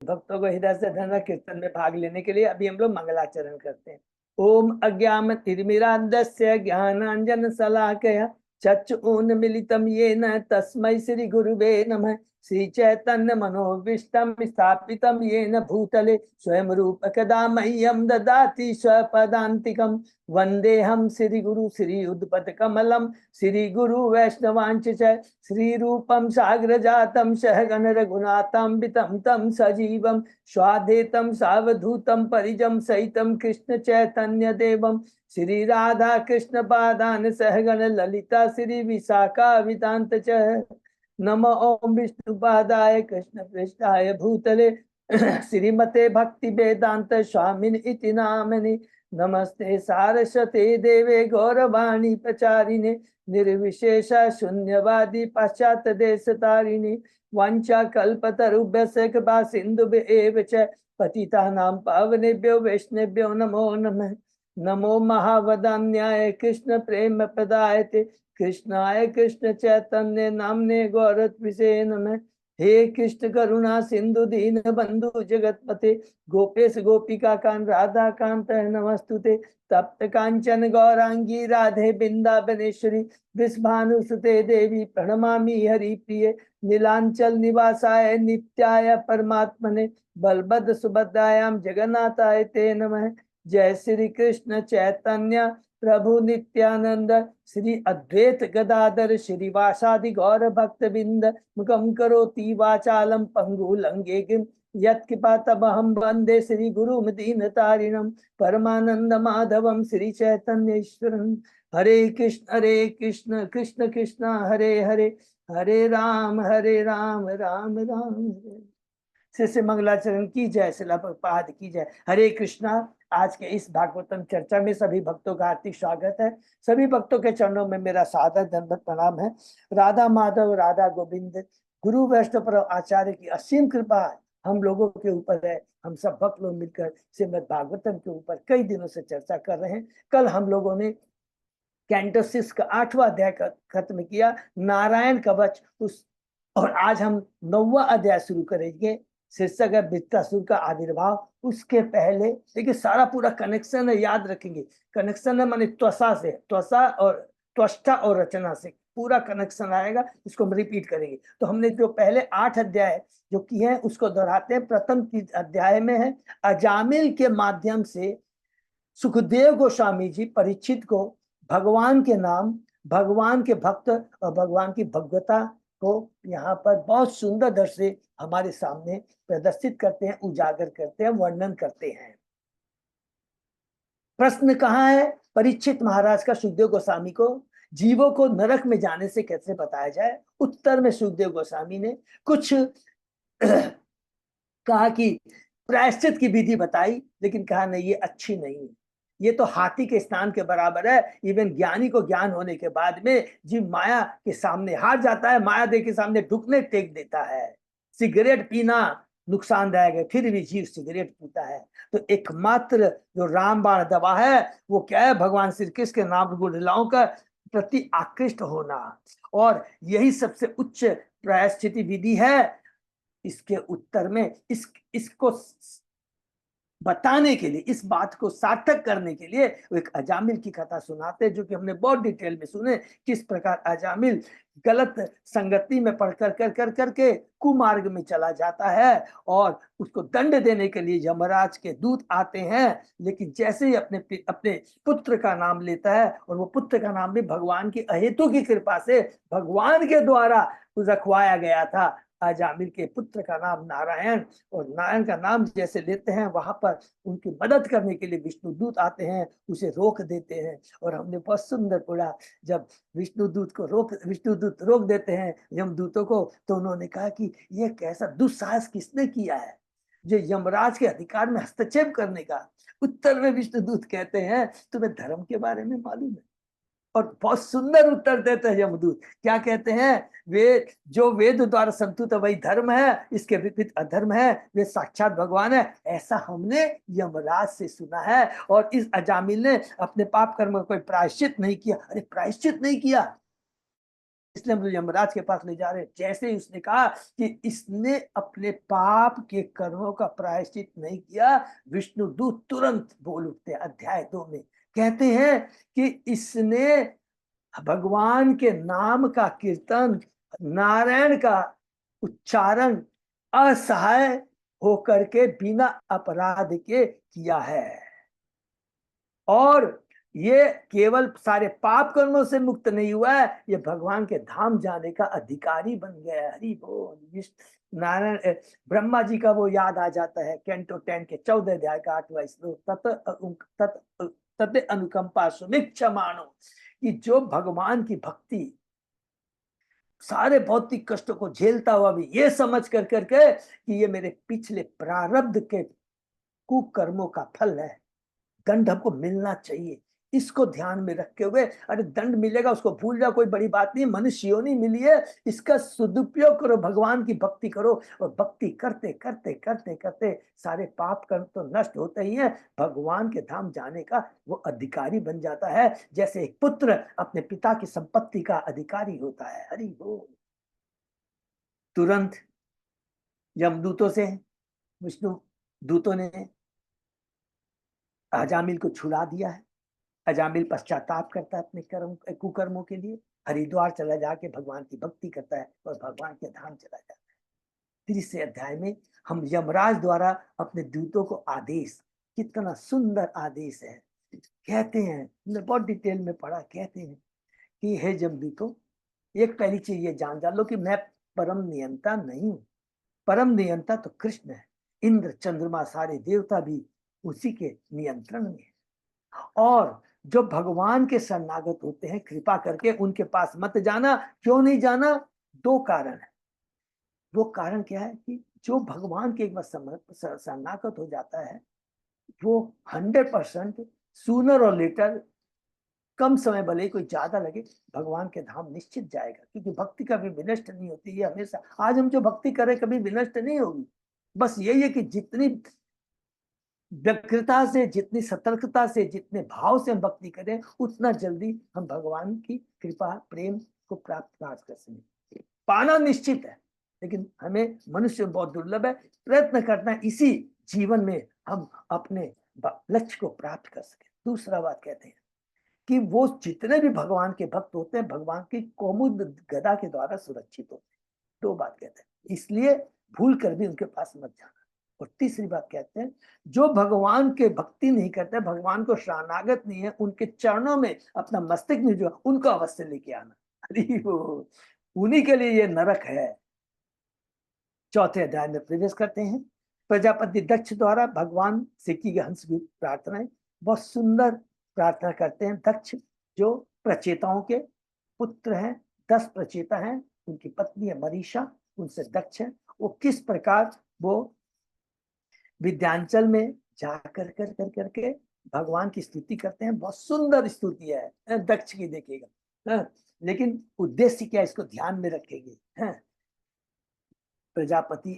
भक्तों को हृदय से धन कीर्तन में भाग लेने के लिए अभी हम लोग मंगलाचरण करते हैं। ओम अज्ञान तिमिरांधस्य ज्ञानांजन शलाकया चक्षुन्मीलितं येन तस्मै श्री गुरुवे नमः। श्री चैतन्य मनोभीष्टं स्थापितं येन भूतले स्वयं रूप कदा मह्यं ददाति स्वपदान्तिकं। वन्देऽहं श्री गुरु श्री उद्पत कमलं श्री गुरु वैष्णवांच श्री रूपम साग्र जातम सहगण रघुनाथान्वितं तं सजीवं स्वाधेतं सावधूतं परिजं सहितं कृष्ण चैतन्य देवं श्री राधा कृष्ण पादान सहगण ललिता श्री विशाखा वितांत च। नमो ओम विष्णुपादाय कृष्ण पृष्ठाय भूतले श्रीमते भक्ति वेदांत स्वामिन इति नामनि। नमस्ते सारस्वते देवे गौरवाणी प्रचारिणे निर्विशेष शून्यवादी पाश्चात्य देश तारिणी। वांछा कल्पतरुभ्यस्य कृपा सिन्धुभ्येव च पतितानां पावनेभ्यो वैष्णवेभ्यो नमो नमः। नमो महावदान्याय कृष्ण प्रेम प्रदायते कृष्णाय कृष्ण चैतन्य नामने गौरत्विषे नमः। हे कृष्ण करुणा सिंधु दीन बंधु जगतपते गोपेश गोपिका कांत राधा कांत नमस्तुते। तप्त कांचन गौरांगी राधे बिंदावनेश्वरी वृषभानुसुते देवी प्रणमामि हरिप्रिये। नीलांचल निवासाय नित्याय परमात्मने बलभद्र सुभद्रायां जगन्नाथाय ते नमः। जय श्री कृष्ण चैतन्य प्रभु नित्यानंद श्री अद्वैत गदाधर श्रीवासादि गौर भक्त बिंद मुखम करोति वाचालम पंगु लंघेगिं यत्कृपातमहं वंदे श्री गुरु दीनतारिणं परमानंद माधवम श्री चैतन्येश्वरं। हरे कृष्ण कृष्ण कृष्ण हरे हरे हरे राम राम राम हरे। श्री मंगलाचरण की जय, शिला प्रभुपाद की जय। हरे कृष्णा। आज के इस भागवतम चर्चा में सभी भक्तों का हार्दिक स्वागत है। सभी भक्तों के चरणों में मेरा सादर दंडवत प्रणाम है। राधा माधव राधा गोविंद गुरु वैष्णव पर आचार्य की असीम कृपा हम लोगों के ऊपर है। हम सब भक्त लोग मिलकर श्रीमद् भागवतम के ऊपर कई दिनों से चर्चा कर रहे हैं। कल हम लोगों ने कैंटो 6 का 8वां अध्याय खत्म किया, नारायण कवच उस, और आज हम 9वां अध्याय शुरू करेंगे। शीर्षक है वृत्रासुर का आविर्भाव। उसके पहले देखिए सारा पूरा कनेक्शन है, याद रखेंगे। कनेक्शन है माने त्वचा से, त्वचा और त्वष्टा और रचना से पूरा कनेक्शन आएगा। इसको हम रिपीट करेंगे। तो हमने जो पहले 8 अध्याय जो किए हैं उसको दोहराते हैं। प्रथम अध्याय में है अजामिल के माध्यम से सुखदेव गोस्वामी जी परीक्षित को भगवान के नाम, भगवान के भक्त और भगवान की भगवता को यहाँ पर बहुत सुंदर दर से हमारे सामने प्रदर्शित करते हैं, उजागर करते हैं, वर्णन करते हैं। प्रश्न कहाँ है? परीक्षित महाराज का सुखदेव गोस्वामी को जीवों को नरक में जाने से कैसे बताया जाए। उत्तर में सुखदेव गोस्वामी ने कुछ कहा कि प्रायश्चित की विधि बताई, लेकिन कहा नहीं ये अच्छी नहीं है, ये तो हाथी के स्नान के बराबर है। इवन ज्ञानी को ज्ञान होने के बाद में जीव माया के सामने हार जाता है, माया देव के सामने ढुकने टेक देता है। सिगरेट पीना नुकसानदायक है, फिर भी जीव सिगरेट पीता है। तो एकमात्र जो रामबाण दवा है वो क्या है? भगवान श्री कृष्ण के नाम गुण लीलाओं का प्रति आकृष्ट होना, और यही सबसे उच्च प्रायश्चित विधि है। इसके उत्तर में इसको बताने के लिए, इस बात को सार्थक करने के लिए वो एक अजामिल की कथा सुनाते हैं, जो कि हमने बहुत डिटेल में सुने। किस प्रकार अजामिल गलत संगति में पढ़ कर करके कुमार्ग में चला जाता है, और उसको दंड देने के लिए यमराज के दूत आते हैं। लेकिन जैसे ही अपने पुत्र का नाम लेता है, और वो पुत्र का नाम भी भगवान की अहेतु की कृपा से भगवान के द्वारा रखवाया गया था। अजामिल के पुत्र का नाम नारायण, और नारायण का नाम जैसे लेते हैं वहां पर उनकी मदद करने के लिए विष्णु दूत आते हैं, उसे रोक देते हैं। और हमने बहुत सुंदर पढ़ा, जब विष्णु दूत रोक देते हैं यमदूतों को, तो उन्होंने कहा कि यह कैसा दुस्साहस किसने किया है जो यमराज के अधिकार में हस्तक्षेप करने का। उत्तर में विष्णु दूत कहते हैं तुम्हें धर्म के बारे में मालूम है? और बहुत सुंदर उत्तर देते हैं यमदूत। क्या कहते हैं? वे जो वेद द्वारा संतुत है वही धर्म है, इसके विपरीत अधर्म है, वे साक्षात भगवान है, ऐसा हमने यमराज से सुना है। और इस अजामिल ने अपने पाप कर्म का कोई प्रायश्चित नहीं किया। अरे प्रायश्चित नहीं किया, इसलिए हम लोग यमराज के पास ले जा रहे हैं। जैसे ही उसने कहा कि इसने अपने पाप के कर्मों का प्रायश्चित नहीं किया, विष्णु दूत तुरंत बोल उठते हैं। अध्याय 2 में कहते हैं कि इसने भगवान के नाम का कीर्तन, नारायण का उच्चारण असहाय होकर के बिना अपराध के किया है, और ये केवल सारे पाप कर्मों से मुक्त नहीं हुआ है, ये भगवान के धाम जाने का अधिकारी बन गया है। हरि बोल। नारायण ब्रह्मा जी का वो याद आ जाता है, कैंटो 10 के 14 अध्याय का 8वां श्लोक, तत अनुकंपा सुमिक्षमाणो, कि जो भगवान की भक्ति सारे भौतिक कष्टों को झेलता हुआ भी ये समझ कर करके कि ये मेरे पिछले प्रारब्ध के कुकर्मों का फल है, दंड हमको मिलना चाहिए, इसको ध्यान में रखे हुए, अरे दंड मिलेगा उसको भूल जाओ, कोई बड़ी बात नहीं, मनुष्य योनि मिली है, इसका सदुपयोग करो, भगवान की भक्ति करो, और भक्ति करते करते करते करते सारे पाप कर्म तो नष्ट होते ही हैं, भगवान के धाम जाने का वो अधिकारी बन जाता है, जैसे एक पुत्र अपने पिता की संपत्ति का अधिकारी होता है। हरि बोल। तुरंत यमदूतों से विष्णु दूतों ने अजामिल को छुड़ा दिया है। अजामिल पश्चाताप करता है अपने कुकर्मों के लिए, हरिद्वार चला जाके भगवान की भक्ति करता है और भगवान के धाम चला जाता है। 30 अध्याय में हम यमराज द्वारा अपने दूतों को आदेश, कितना सुंदर आदेश है। कहते हैं, हमने बहुत डिटेल में पढ़ा, कहते हैं कि हे यमदूतों, एक पहली चीज ये जान लो कि मैं परम नियंता नहीं हूं, परम नियंता तो कृष्ण है। इंद्र चंद्रमा सारे देवता भी उसी के नियंत्रण में है, और जो भगवान के शरणागत होते हैं, कृपा करके उनके पास मत जाना। क्यों नहीं जाना? 2 कारण है। वो कारण क्या है कि जो भगवान के एक बार शरणागत हो जाता है, वो 100% सूनर और लेटर, कम समय भले ही कोई ज्यादा लगे, भगवान के धाम निश्चित जाएगा, क्योंकि भक्ति कभी विनष्ट नहीं होती है। हमेशा आज हम जो भक्ति करें कभी विनष्ट नहीं होगी। बस यही है कि जितनी व्यग्रता से, जितनी सतर्कता से, जितने भाव से हम भक्ति करें, उतना जल्दी हम भगवान की कृपा प्रेम को प्राप्त कर सकें। पाना निश्चित है, लेकिन हमें मनुष्य बहुत दुर्लभ है, प्रयत्न करना है इसी जीवन में हम अपने लक्ष्य को प्राप्त कर सके। दूसरा बात कहते हैं कि वो जितने भी भगवान के भक्त होते हैं, भगवान की कौमुद गदा के द्वारा सुरक्षित होते हैं। 2 बात कहते हैं, इसलिए भूल कर भी उनके पास मत जाना। और तीसरी बात कहते हैं, जो भगवान के भक्ति नहीं करते, भगवान को शरणागत नहीं है, उनके चरणों में अपना मस्तक नहीं जो, उनको अवश्य लेके आना। अरे वो उन्हीं के लिए ये नरक है। 4थे अध्याय में प्रवेश करते हैं। प्रजापति दक्ष द्वारा भगवान से की गई हंस की प्रार्थनाएं, बहुत सुंदर प्रार्थना करते हैं। दक्ष जो प्रचेताओं के पुत्र हैं, 10 प्रचेता हैं, उनकी पत्नी है मरीषा, उनसे दक्ष है। वो किस प्रकार वो विद्यांचल में जाकर कर कर करके भगवान की स्तुति करते हैं। बहुत सुंदर स्तुति है दक्ष की, देखिएगा। लेकिन उद्देश्य क्या, इसको ध्यान में रखेंगे। प्रजापति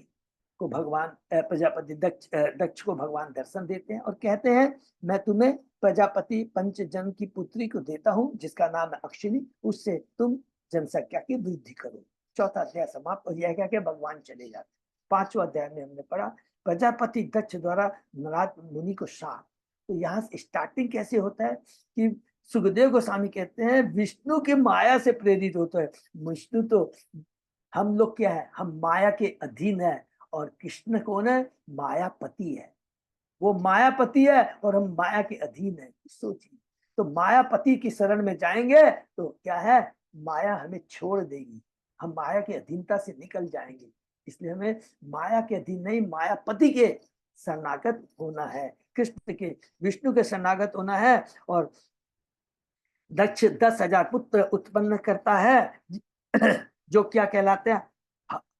को भगवान, प्रजापति दक्ष को भगवान दर्शन देते हैं और कहते हैं, मैं तुम्हें प्रजापति पंचजन की पुत्री को देता हूं, जिसका नाम है अक्षिणी, उससे तुम जनसंख्या की वृद्धि करो। 4था अध्याय समाप्त। और यह क्या कि भगवान चले जाते। 5वां अध्याय में हमने पढ़ा प्रजापति दक्ष द्वारा नारद मुनि को शाप। तो यहाँ स्टार्टिंग कैसे होता है कि सुखदेव गोस्वामी कहते हैं विष्णु की माया से प्रेरित होता है। विष्णु तो, हम लोग क्या है, हम माया के अधीन है, और कृष्ण कौन है? मायापति है। वो मायापति है और हम माया के अधीन है। सोचिए, तो मायापति की शरण में जाएंगे तो क्या है, माया हमें छोड़ देगी, हम माया की अधीनता से निकल जाएंगे। इसलिए हमें माया के अधीन नहीं, मायापति के शरणागत होना है, कृष्ण के, विष्णु के शरणागत होना है। और दक्ष 10,000 पुत्र उत्पन्न करता है जो क्या कहलाते हैं?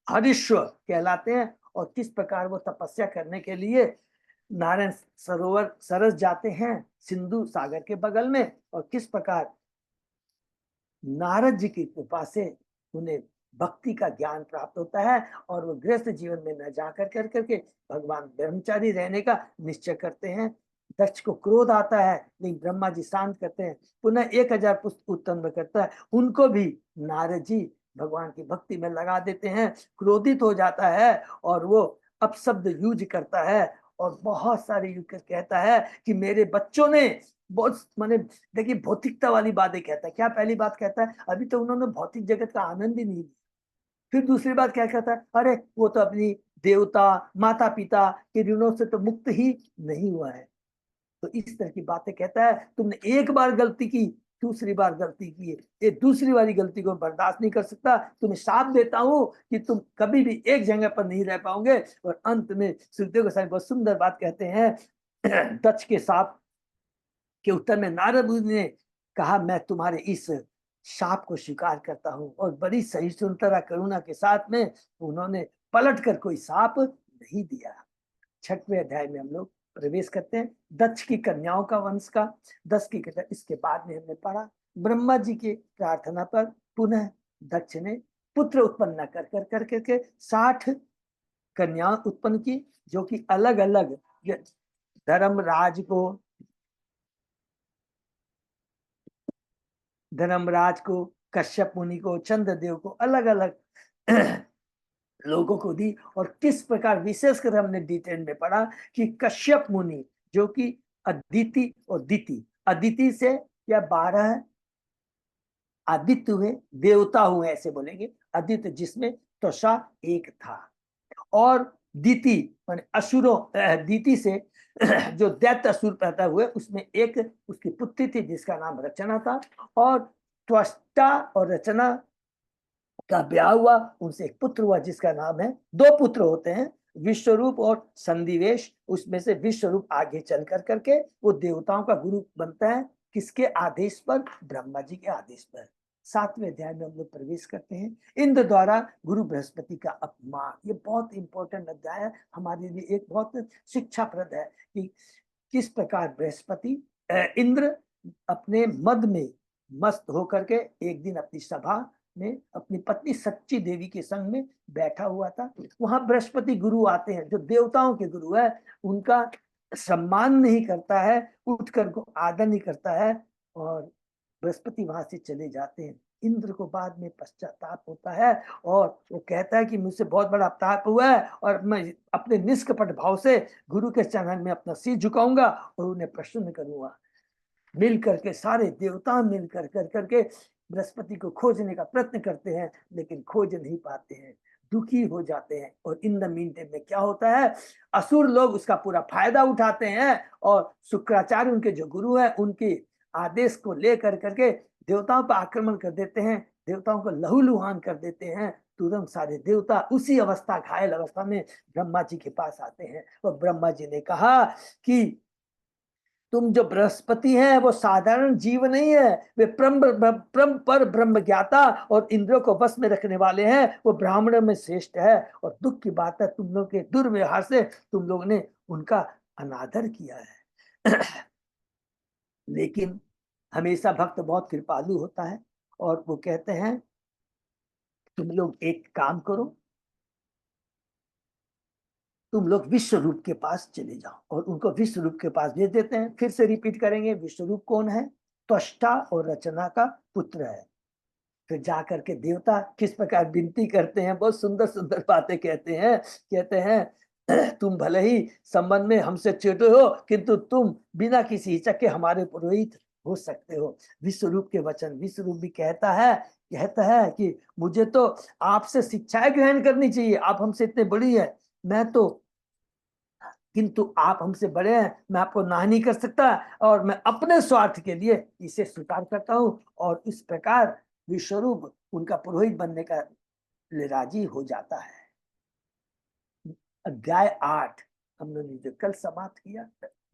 हरीश्वर कहलाते हैं। और किस प्रकार वो तपस्या करने के लिए नारायण सरोवर सरस जाते हैं सिंधु सागर के बगल में, और किस प्रकार नारद जी की कृपा से उन्हें भक्ति का ज्ञान प्राप्त होता है, और वो गृहस्थ जीवन में न जाकर कर करके भगवान ब्रह्मचारी रहने का निश्चय करते हैं। दक्ष को क्रोध आता है, लेकिन ब्रह्मा जी शांत करते हैं, पुनः 1000 पुष्प उत्पन्न करता है। उनको भी नारद जी भगवान की भक्ति में लगा देते हैं। क्रोधित हो जाता है और वो अपशब्द यूज करता है और बहुत सारे यूज कहता है कि मेरे बच्चों ने बहुत, माने देखिए भौतिकता वाली बातें कहता है। क्या पहली बात कहता है, अभी तो उन्होंने भौतिक जगत का आनंद ही नहीं लिया। फिर दूसरी बात क्या कहता है, अरे वो तो अपनी देवता माता पिता के ऋणों से तो मुक्त ही नहीं हुआ है। तो इस तरह की बातें कहता है। तुमने एक बार गलती की, दूसरी बार गलती की है, ये दूसरी वाली गलती को बर्दाश्त नहीं कर सकता। तुम्हें शाप देता हूं कि तुम कभी भी एक जगह पर नहीं रह पाओगे। और अंत में सुखदेव गोस्वामी बहुत सुंदर बात कहते हैं दक्ष के शाप के उत्तर में नारद मुनि ने कहा, मैं तुम्हारे इस शाप को स्वीकार करता हूं। और बड़ी सहिष्णुता करुणा के साथ में उन्होंने पलट कर कोई शाप नहीं दिया। 6वें अध्याय में हम लोग प्रवेश करते हैं, दक्ष की कन्याओं का वंश का। 10 की कथा इसके बाद में हमने पढ़ा, ब्रह्मा जी की प्रार्थना पर पुनः दक्ष ने पुत्र उत्पन्न कर करके 60 कन्याएं उत्पन्न की, जो कि अलग अलग धर्मराज को, कश्यप मुनि को, चंद्रदेव को अलग अलग लोगों को दी। और किस प्रकार विशेषकर हमने डिटेल में पढ़ा कि कश्यप मुनि जो कि अदिति और दिति, अदिति से या 12 आदित्य हुए, देवता हुए ऐसे बोलेंगे, आदित्य जिसमें त्वषा एक था, और दिति माने असुरों, दिति से जो दैत्य असुर पैदा हुए उसमें एक उसकी पुत्री थी जिसका नाम रचना था। और त्वष्टा और रचना का ब्याह हुआ, उनसे एक पुत्र हुआ जिसका नाम है, 2 पुत्र होते हैं, विश्वरूप और संदिवेश। उसमें से विश्वरूप आगे चल करके वो देवताओं का गुरु बनता है, किसके आदेश पर, ब्रह्मा जी के आदेश पर। 7वें अध्याय में हम लोग प्रवेश करते हैं, इंद्र द्वारा गुरु बृहस्पति का अपमान। ये बहुत इंपॉर्टेंट अध्याय है हमारे लिए, एक बहुत शिक्षाप्रद है कि किस प्रकार बृहस्पति इंद्र अपने मद में मस्त होकर के एक दिन अपनी सभा में अपनी पत्नी सच्ची देवी के संग में बैठा हुआ था। वहां बृहस्पति गुरु आते हैं जो देवताओं के गुरु है, उनका सम्मान नहीं करता है, उठकर को आदर नहीं करता है, और बृहस्पति वहां से चले जाते हैं। इंद्र को बाद में पश्चाताप होता है और वो कहता है कि मुझसे बहुत बड़ा अपताप हुआ है और मैं अपने निष्कपट भाव से गुरु के चरण में अपना सिर झुकाऊंगा और उन्हें प्रसन्न करूंगा। मिल करके सारे देवता मिल करके बृहस्पति को खोजने का प्रयत्न करते हैं, लेकिन खोज नहीं पाते हैं, दुखी हो जाते हैं। और इन द मीन टाइम में क्या होता है, असुर लोग उसका पूरा फायदा उठाते हैं और शुक्राचार्य उनके जो गुरु है उनके आदेश को लेकर करके देवताओं पर आक्रमण कर देते हैं, देवताओं को लहूलुहान कर देते हैं। तुरंत सारे देवता उसी अवस्था, घायल अवस्था में ब्रह्मा जी के पास आते हैं। और ब्रह्मा जी ने कहा कि तुम जो बृहस्पति हैं वो साधारण जीव नहीं है, वे परम पर ब्रह्म ज्ञाता और इंद्रियों को बस में रखने वाले हैं, वो ब्राह्मण में श्रेष्ठ है। और दुख की बात है तुम लोग के दुर्व्यवहार से तुम लोग ने उनका अनादर किया है। लेकिन हमेशा भक्त बहुत कृपालु होता है और वो कहते हैं तुम लोग एक काम करो, तुम लोग विश्वरूप के पास चले जाओ। और उनको विश्वरूप के पास भेज देते हैं। फिर से रिपीट करेंगे, विश्वरूप कौन है, त्वष्टा और रचना का पुत्र है। फिर जाकर के देवता किस प्रकार विनती करते हैं, बहुत सुंदर सुंदर बातें कहते हैं तुम भले ही संबंध में हमसे छोटे हो, किंतु तुम बिना किसी हिचक के हमारे पुरोहित हो सकते हो। विश्वरूप के वचन, विश्वरूप भी कहता है कि मुझे तो आपसे शिक्षाएं ग्रहण करनी चाहिए, आप हमसे इतने बड़ी है, मैं तो, किंतु आप हमसे बड़े हैं, मैं आपको ना नहीं कर सकता और मैं अपने स्वार्थ के लिए इसे स्वीकार करता हूं। और इस प्रकार विश्वरूप उनका पुरोहित बनने का लिए राजी हो जाता है। अध्याय 8 हमने जो कल समाप्त किया,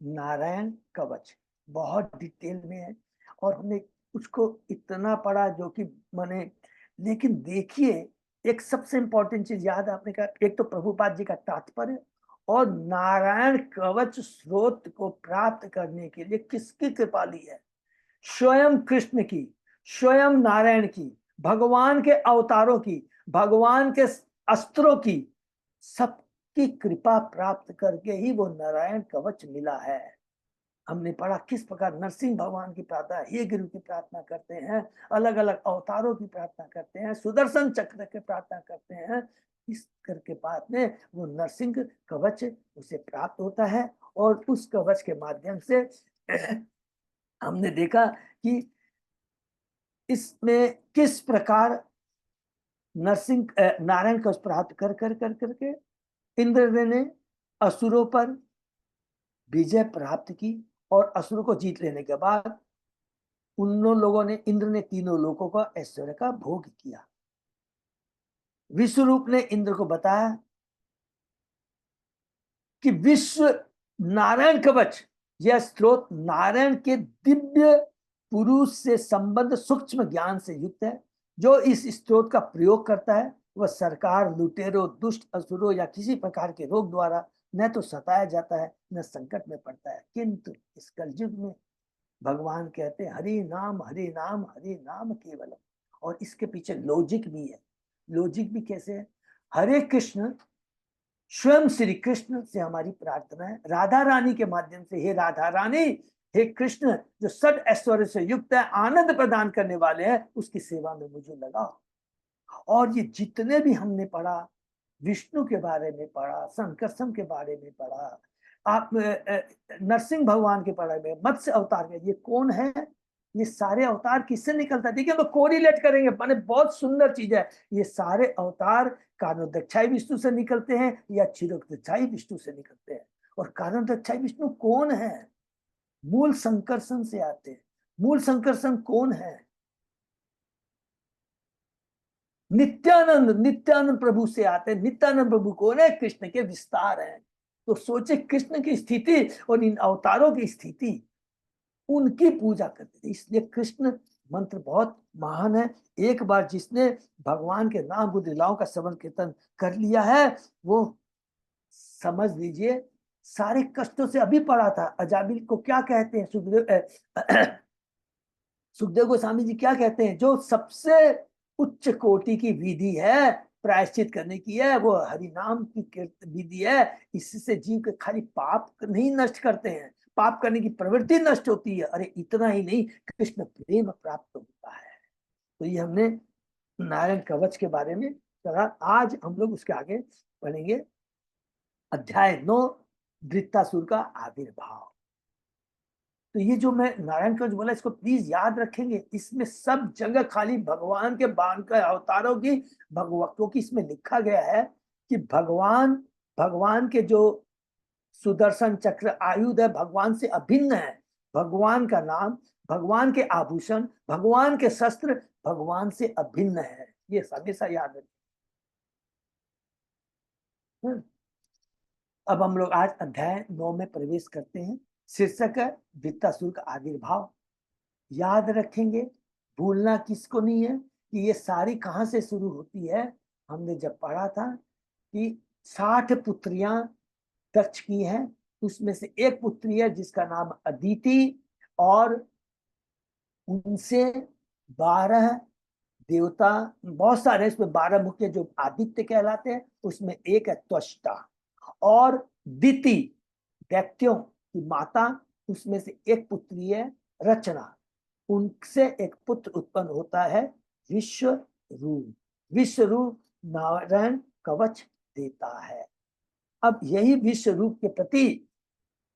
नारायण कवच, बहुत डिटेल में है और हमने उसको इतना पढ़ा जो कि माने, लेकिन देखिए एक सबसे इंपॉर्टेंट चीज याद आपने कहा, एक तो प्रभुपाद जी का तात्पर्य और नारायण कवच स्रोत को प्राप्त करने के लिए किसकी कृपा ली है, स्वयं कृष्ण की, स्वयं नारायण की, भगवान के अवतारों की, भगवान के अस्त्रों की, सबकी कृपा प्राप्त करके ही वो नारायण कवच मिला है। हमने पढ़ा किस प्रकार नरसिंह भगवान की प्रार्थना, हे गुरु की प्रार्थना करते हैं, अलग अलग अवतारों की प्रार्थना करते हैं, सुदर्शन चक्र की प्रार्थना करते हैं। इस करके बाद में वो नरसिंह कवच उसे प्राप्त होता है और उस कवच के माध्यम से हमने देखा कि इसमें किस प्रकार नरसिंह नारायण कवच प्राप्त कर कर कर करके इंद्र ने असुरों पर विजय प्राप्त की और असुरों को जीत लेने के बाद उन लोगों ने, इंद्र ने तीनों लोगों का ऐश्वर्य का भोग किया। विश्वरूप ने इंद्र को बताया कि विश्व नारायण कवच यह स्रोत नारायण के दिव्य पुरुष से संबंध सूक्ष्म ज्ञान से युक्त है। जो इस स्रोत का प्रयोग करता है वह सरकार, लुटेरों, दुष्ट असुरों या किसी प्रकार के रोग द्वारा न तो सताया जाता है न संकट में पड़ता है। किंतु इस कलयुग में भगवान कहते हैं हरि नाम हरि नाम हरि नाम केवलम। और इसके पीछे लॉजिक भी है। लॉजिक भी कैसे है? हरे कृष्ण, स्वयं श्री कृष्ण से हमारी प्रार्थना है, राधा रानी के माध्यम से, हे राधा रानी, हे कृष्ण जो सद ऐश्वर्य से युक्त है, आनंद प्रदान करने वाले हैं, उसकी सेवा में मुझे लगाओ। और ये जितने भी हमने पढ़ा, विष्णु के बारे में पढ़ा, संकर्षण के बारे में पढ़ा, आप नरसिंह भगवान के बारे में, मत्स्य अवतार में, ये कौन है? ये सारे अवतार किससे निकलता है? देखिए हम कोरिलेट करेंगे, माने बहुत सुंदर चीज है। ये सारे अवतार कारणोदक्षाई विष्णु से निकलते हैं या क्षीरोदक्षाई विष्णु से निकलते हैं। और कारणोदक्षाई विष्णु कौन है? मूल संकर्षण से आते हैं। मूल संकर्षण कौन है? नित्यानंद, नित्यानंद प्रभु से आते हैं। नित्यानंद प्रभु कौन है? कृष्ण के विस्तार हैं। तो सोचे कृष्ण की स्थिति और इन अवतारों की स्थिति, उनकी पूजा करते थे। इसलिए कृष्ण मंत्र बहुत महान है। एक बार जिसने भगवान के नाम गुण लीलाओं का श्रवण कीर्तन कर लिया है, वो समझ लीजिए सारे कष्टों से, अभी पढ़ा था अजामिल को क्या कहते हैं, सुखदेव गोस्वामी जी क्या कहते हैं, जो सबसे उच्च कोटि की विधि है प्रायश्चित करने की है, वो हरि नाम की विधि है। इससे जीव के खाली पाप नहीं नष्ट करते हैं, पाप करने की प्रवृत्ति नष्ट होती है। अरे इतना ही नहीं, कृष्ण प्रेम प्राप्त होता है। तो ये हमने नारायण कवच के बारे में कहा। आज हम लोग उसके आगे पढ़ेंगे अध्याय 9, वृत्तासुर का आविर्भाव। तो ये जो मैं नारायण कवच बोला, इसको प्लीज याद रखेंगे। इसमें सब जगह खाली भगवान के बाण का अवतारों की, भगवतों की इसमें लिखा गया है कि भगवान, भगवान के जो सुदर्शन चक्र आयुध है भगवान से अभिन्न है। भगवान का नाम, भगवान के आभूषण, भगवान के शस्त्र भगवान से अभिन्न है। ये हमेशा याद रखें। अब हम लोग आज अध्याय 9 में प्रवेश करते हैं। शीर्षक है वृत्तासुर का आविर्भाव। याद रखेंगे, भूलना किसको नहीं है कि ये सारी कहां से शुरू होती है। हमने जब पढ़ा था कि 60 पुत्रियां दक्ष की हैं, उसमें से एक पुत्री है जिसका नाम अदिति, और उनसे 12 देवता, बहुत सारे, इसमें 12 मुख्य जो आदित्य कहलाते हैं, उसमें एक है त्वष्टा। और दिति दैत्यों की माता, उसमें से एक पुत्री है रचना। उनसे एक पुत्र उत्पन्न होता है विश्वरूप। विश्वरूप नारायण कवच देता है। अब यही विश्वरूप के प्रति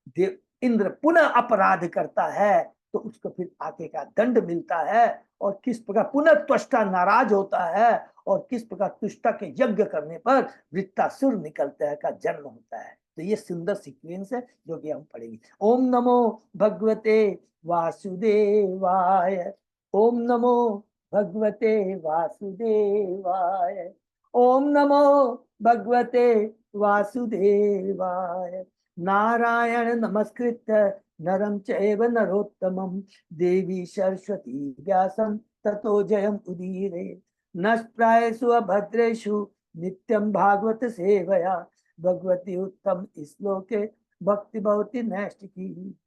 देव इंद्र पुनः अपराध करता है, तो उसको फिर आगे का दंड मिलता है। और किस प्रकार पुनः त्वष्टा नाराज होता है, और किस प्रकार त्वष्टा के यज्ञ करने पर वृत्तासुर निकलता है, का जन्म होता है। तो ये सुंदर सीक्वेंस है जो कि हम पढ़ेंगे। ओम नमो भगवते वासुदेवाय, ओम नमो भगवते वासुदेवाय, ओम नमो भगवते वासुदेवाय। नारायण नमस्कृत्य नरं चैव नरोत्तमं देवी सरस्वती व्यासं ततो जयम् उदीरे। नष्प्रायेषु अभद्रेषु नित्यं भागवत सेवया भगवती उत्तम श्लोके भक्ति भवति नैष्टिकी।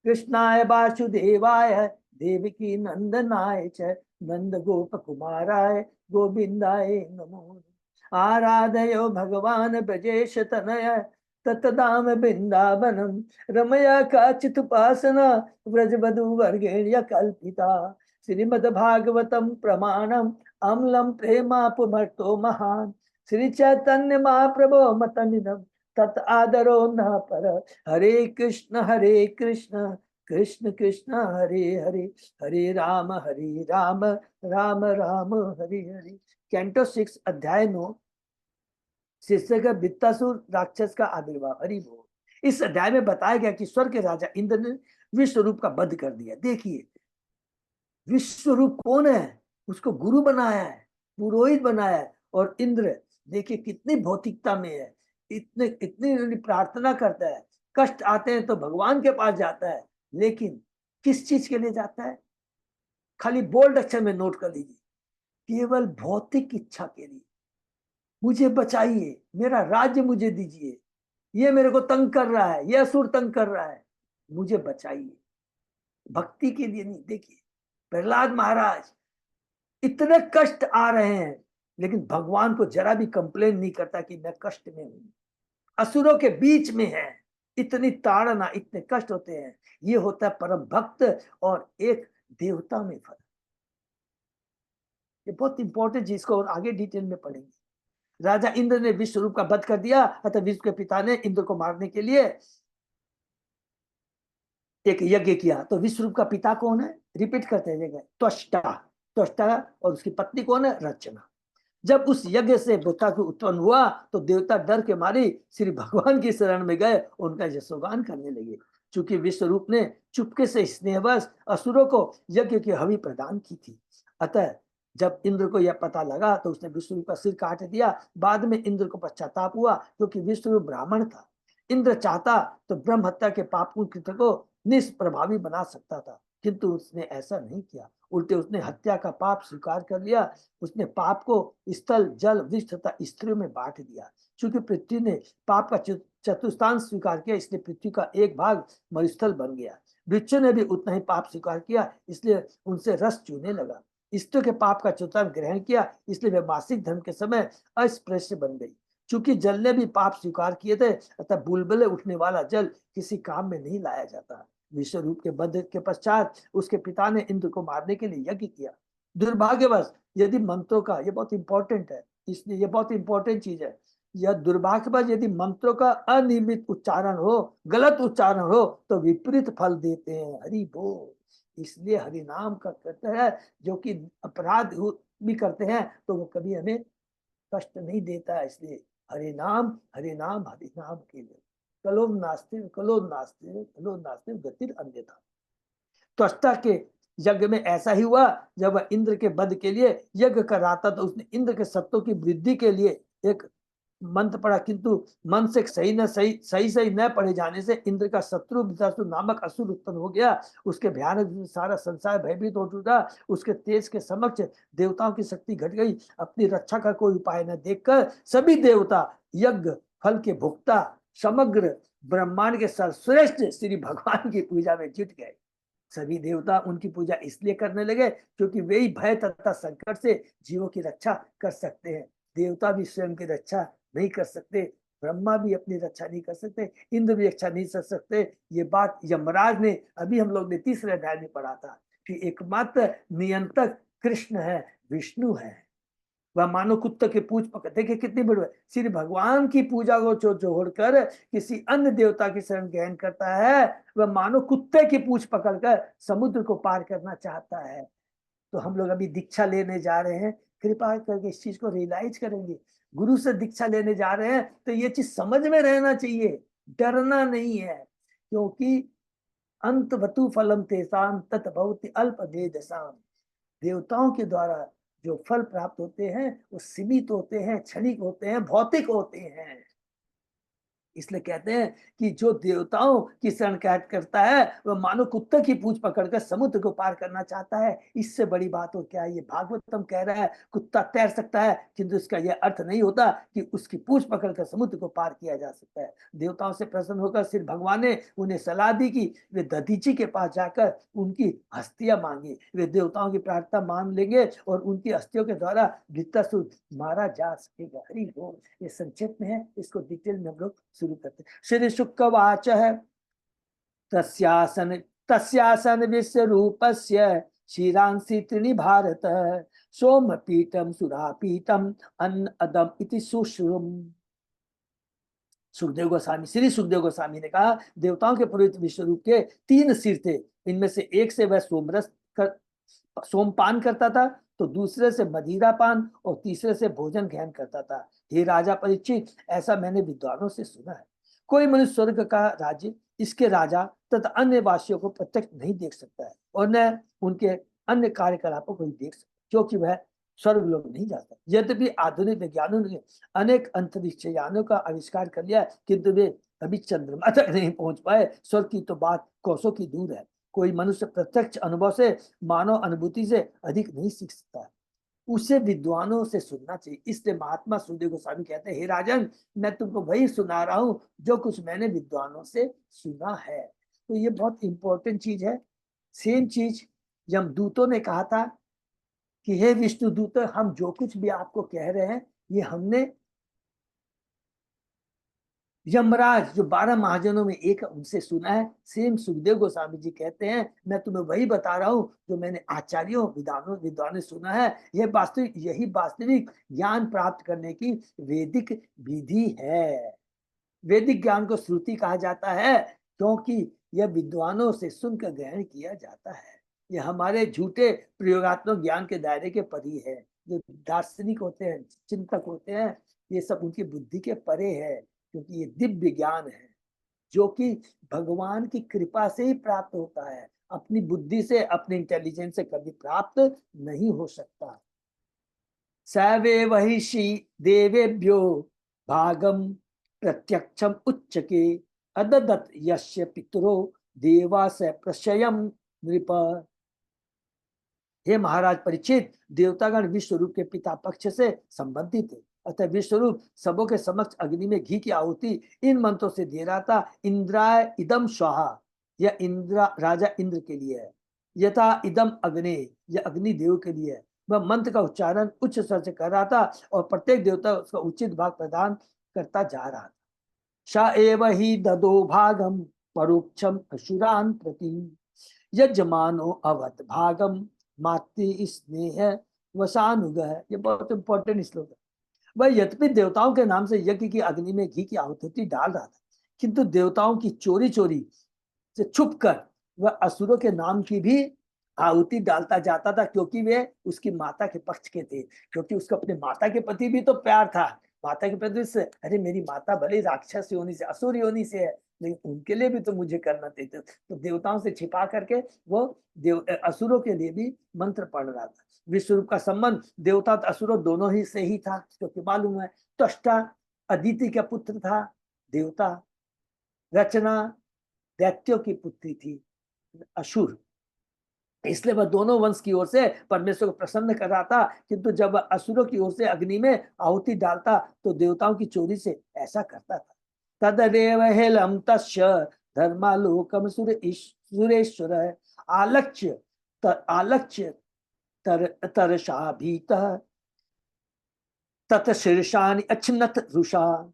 कृष्णाय वासुदेवाय देवकी नंदनाय च नंद गोप कुमाराय गोविंदाय नमो। आराधयो भगवान ब्रजेश तनय तत्दाम वृंदावनम रमया काचित उपासना व्रजवधु वर्गेण कल्पिता श्रीमद् भागवतम प्रमाणम अम्लम प्रेमापुमर्तो महान श्री चैतन्य महाप्रभो मतनिधम तत् आदरो न पर हरे कृष्ण कृष्ण कृष्ण हरे हरे हरे राम राम राम हरे हरे। कैंटो 6 अध्याय 9 शीर्षक है वित्तासुर राक्षस का आविर्भाव। हरि बोल। इस अध्याय में बताया गया कि स्वर्ग के राजा इंद्र ने विश्व रूप का वध कर दिया। देखिए विश्व रूप कौन है, उसको गुरु बनाया है, पुरोहित बनाया है। और इंद्र देखिए कितनी भौतिकता में है, इतने इतनी प्रार्थना करता है, कष्ट आते हैं तो भगवान के पास जाता है, लेकिन किस चीज के लिए जाता है, खाली बोल्ड अक्षर में नोट कर लीजिए, केवल भौतिक इच्छा के लिए। मुझे बचाइए, मेरा राज्य मुझे दीजिए, ये मेरे को तंग कर रहा है, ये असुर तंग कर रहा है, मुझे बचाइए। भक्ति के लिए नहीं। देखिए प्रहलाद महाराज इतने कष्ट आ रहे हैं, लेकिन भगवान को जरा भी कंप्लेन नहीं करता कि मैं कष्ट में हूं, असुरों के बीच में है, इतनी ताड़ना, इतने कष्ट होते हैं। ये होता है परम भक्त और एक देवता में फर्क। ये बहुत इंपॉर्टेंट चीज को और आगे डिटेल में पढ़ेंगे। राजा इंद्र ने विश्व रूप का वध कर दिया, अतः विश्व के पिता ने इंद्र को मारने के लिए एक यज्ञ किया। तो विश्व रूप का पिता कौन है, रिपीट करते हैं, त्वष्टा। त्वष्टा और उसकी पत्नी कौन है, रचना। जब उस यज्ञ से बुतासुर उत्पन्न हुआ तो देवता डर के मारे श्री भगवान की शरण में गए, उनका यशोगान करने लगे। चूंकि विश्व रूप ने चुपके से स्नेहवश असुरों को यज्ञ की हवि प्रदान की थी, अतः जब इंद्र को यह पता लगा तो उसने विश्वरूप का सिर काट दिया। बाद में इंद्र को पश्चाताप हुआ, क्योंकि विश्वरूप ब्राह्मण था। इंद्र चाहता तो ब्रह्म हत्या के पापों कृत्य को निष्प्रभावी बना सकता था, किंतु उसने ऐसा नहीं किया। उल्टे उसने हत्या का पाप स्वीकार कर लिया। उसने पाप को स्थल, जल, वृक्ष तथा स्त्रियों में बांट दिया। चूंकि पृथ्वी ने पाप का चतुर्थांश स्वीकार किया, इसलिए पृथ्वी का एक भाग मरुस्थल बन गया। वृक्षों ने भी उतना ही पाप स्वीकार किया, इसलिए उनसे रस चूने लगा। स्त्रियों के पाप का चतुर्थांश ग्रहण किया, इसलिए वे मासिक धर्म के समय अस्पृश्य बन गई। चूंकि जल ने भी पाप स्वीकार किए थे, अतः बुलबुले उठने वाला जल किसी काम में नहीं लाया जाता। विश्व रूप के वध के पश्चात उसके पिता ने इंद्र को मारने के लिए यज्ञ किया। दुर्भाग्यवश यदि मंत्रों का, ये बहुत इंपॉर्टेंट है, इसलिए ये बहुत इंपॉर्टेंट चीज है, यह दुर्भाग्यवश यदि मंत्रों का अनियमित उच्चारण हो, गलत उच्चारण हो, तो विपरीत फल देते हैं। हरि बोल। इसलिए हरि नाम का करते हैं, जो कि अपराध भी करते हैं तो वो कभी हमें कष्ट नहीं देता है। इसलिए हरि नाम हरि नाम हरि नाम के लिए कलोम नास्ति कलो नास्ति कलो नास्ति गतिर अन्यथा। त्वष्टा के यज्ञ में ऐसा ही हुआ। जब वह इंद्र के वध के लिए यज्ञ कर रहा था तो उसने इंद्र के सत्तों की वृद्धि के लिए एक मंत्र पढ़ा, किंतु मन से सही न पढ़े जाने से इंद्र का शत्रु वृत्रासुर नामक असुर उत्पन्न हो गया। उसके भयानक सारा संसार भयभीत हो चुका। उसके तेज के समक्ष देवताओं की शक्ति घट गई। अपनी रक्षा का कोई उपाय न देखकर सभी देवता यज्ञ फल के भुक्ता समग्र ब्रह्मांड के सर्वश्रेष्ठ श्री भगवान की पूजा में जुट गए। सभी देवता उनकी पूजा इसलिए करने लगे क्योंकि वे ही भय तथा संकट से जीवों की रक्षा कर सकते हैं। देवता भी स्वयं की रक्षा नहीं कर सकते, ब्रह्मा भी अपनी रक्षा नहीं कर सकते, इंद्र भी रक्षा नहीं कर सकते। ये बात यमराज ने, अभी हम लोग ने तीसरे अध्याय में पढ़ा था कि एकमात्र नियंत्रक कृष्ण है, विष्णु है। वह मानो कुत्ते की पूंछ पकड़, देखिए कितनी बड़ी श्री भगवान की पूजा को छोड़कर किसी अन्य देवता की शरण ग्रहण करता है, वह मानो कुत्ते की पूंछ पकड़कर समुद्र को पार करना चाहता है। तो हम लोग अभी दीक्षा लेने जा रहे हैं, कृपा करके इस चीज को रियलाइज करेंगे। गुरु से दीक्षा लेने जा रहे हैं तो ये चीज समझ में रहना चाहिए, डरना नहीं है, क्योंकि अंत वतु फलम तेसाम तत् भवति अल्प भेदसाम। देवताओं के द्वारा जो फल प्राप्त होते हैं वो सीमित होते हैं, क्षणिक होते हैं, भौतिक होते हैं। इसलिए कहते हैं कि जो देवताओं की शरण करता है वह मानो कुत्ते की पूंछ पकड़कर समुद्र को पार करना चाहता है। इससे बड़ी बात और क्या है। ये भागवतम कह रहा है कुत्ता तैर सकता है, किंतु इसका यह अर्थ नहीं होता कि उसकी पूंछ पकड़कर समुद्र को पार किया जा सकता है। देवताओं से प्रसन्न होकर श्री भगवान ने उन्हें सलाह दी कि वे दधीची के पास जाकर उनकी हस्तियां मांगे। वे देवताओं की प्रार्थना मान लेंगे और उनकी हस्तियों के द्वारा वृत्रासुर मारा जा सकेगा। हरि बोल। ये संक्षेप में है, इसको डिटेल में हम लोग शुरू करते। श्री शुकवाच है तस्यासन तस्यासन विश्व रूपस्य क्षीरांसि त्रीणि भारत सोम पीठम सुरा पीठम अन्न अदम इति सुश्रुम। सुखदेव गोस्वामी, श्री सुखदेव गोस्वामी ने कहा देवताओं के पवित्र विश्व रूप के 3 सिर थे। इनमें से एक से वह सोमरस सोमपान करता था, तो दूसरे से मदिरा पान और तीसरे से भोजन ग्रहण करता था। हे राजा परीक्षित, ऐसा मैंने विद्वानों से सुना है। कोई मनुष्य स्वर्ग का राज्य, इसके राजा तथा अन्य वासियों को प्रत्यक्ष नहीं देख सकता है और न उनके अन्य कार्यकलापों को ही देख सकता, क्योंकि वह स्वर्ग लोग नहीं जाता। यद्यपि आधुनिक वैज्ञानिकों ने अनेक अंतरिक्ष यानों का आविष्कार कर लिया, किंतु वे अभी चंद्रमा तक नहीं पहुंच पाए। स्वर्ग की तो बात कोसों की दूर है। कोई मनुष्य प्रत्यक्ष अनुभव से, मानव अनुभूति से अधिक नहीं सीख सकता है, उसे विद्वानों से सुनना चाहिए। इसलिए महात्मा सुखदेव गोस्वामी कहते हैं, हे राजन, मैं तुमको वही सुना रहा हूं जो कुछ मैंने विद्वानों से सुना है। तो ये बहुत इंपॉर्टेंट चीज है। सेम चीज यमदूतों ने कहा था कि हे विष्णुदूत, हम जो कुछ भी आपको कह रहे हैं ये हमने यमराज जो 12 महाजनों में एक उनसे सुना है। सेम सुखदेव गोस्वामी जी कहते हैं, मैं तुम्हें वही बता रहा हूं जो मैंने आचार्यों विद्वानों ने सुना है। यही वास्तविक ज्ञान प्राप्त करने की वैदिक विधि है। वैदिक ज्ञान को श्रुति कहा जाता है क्योंकि यह विद्वानों से सुनकर ग्रहण किया जाता है। यह हमारे झूठे प्रयोगात्मक ज्ञान के दायरे के परी है। जो दार्शनिक होते हैं, चिंतक होते हैं, ये सब उनकी बुद्धि के परे है, क्योंकि ये दिव्य ज्ञान है जो कि भगवान की कृपा से ही प्राप्त होता है। अपनी बुद्धि से, अपने इंटेलिजेंस से कभी प्राप्त नहीं हो सकता। सवे वही श्री देवेभ्यो भागम प्रत्यक्षम उच्चके अददत यस्य पितरो देवास प्रशयम नृप। हे महाराज परीक्षित, देवतागण विश्व रूप के पिता पक्ष से संबंधित थे, अतः विश्वरूप सबों के समक्ष अग्नि में घी की आहुति इन मंत्रों से दे रहा था। इंद्राय इदम स्वाहा, यह इंद्रा राजा इंद्र के लिए है। यथा इदम अग्नि, यह अग्नि देव के लिए है। वह मंत्र का उच्चारण उच्च स्वर से कर रहा था और प्रत्येक देवता उसका उचित भाग प्रदान करता जा रहा था। स एव ही ददो भागम परोक्षम असुरान प्रति यजमानो अवत भागम मातृ स्नेह वसानुगह। ये बहुत इंपॉर्टेंट श्लोक है। वह यद्यपि देवताओं के नाम से यज्ञ की अग्नि में घी की आहुति डाल रहा था, किंतु देवताओं की चोरी चोरी से छुप कर वह असुरों के नाम की भी आहुति डालता जाता था, क्योंकि वे उसकी माता के पक्ष के थे। क्योंकि उसको अपने माता के प्रति भी तो प्यार था। माता के प्रति से, अरे मेरी माता भले राक्षस योनि से, असुर योनि से है, लेकिन उनके लिए भी तो मुझे करना चाहिए। तो देवताओं से छिपा करके वो असुरों के लिए भी मंत्र पढ़ रहा था। विश्वरूप का संबंध देवता और असुरों दोनों ही से ही था, क्योंकि मालूम है त्वष्टा अदिति का पुत्र था देवता, रचना दैत्यों की पुत्री थी असुर, इसलिए वह दोनों वंश की ओर से परमेश्वर को प्रसन्न कर रहा था। किंतु जब असुरों की ओर से अग्नि में आहुति डालता तो देवताओं की चोरी से ऐसा करता था। तदेव हेलम तस्य धर्मालोकम सुरेश्वर आलक्ष्य तरसा भीत तत शीर्षानि अछनत रुषा।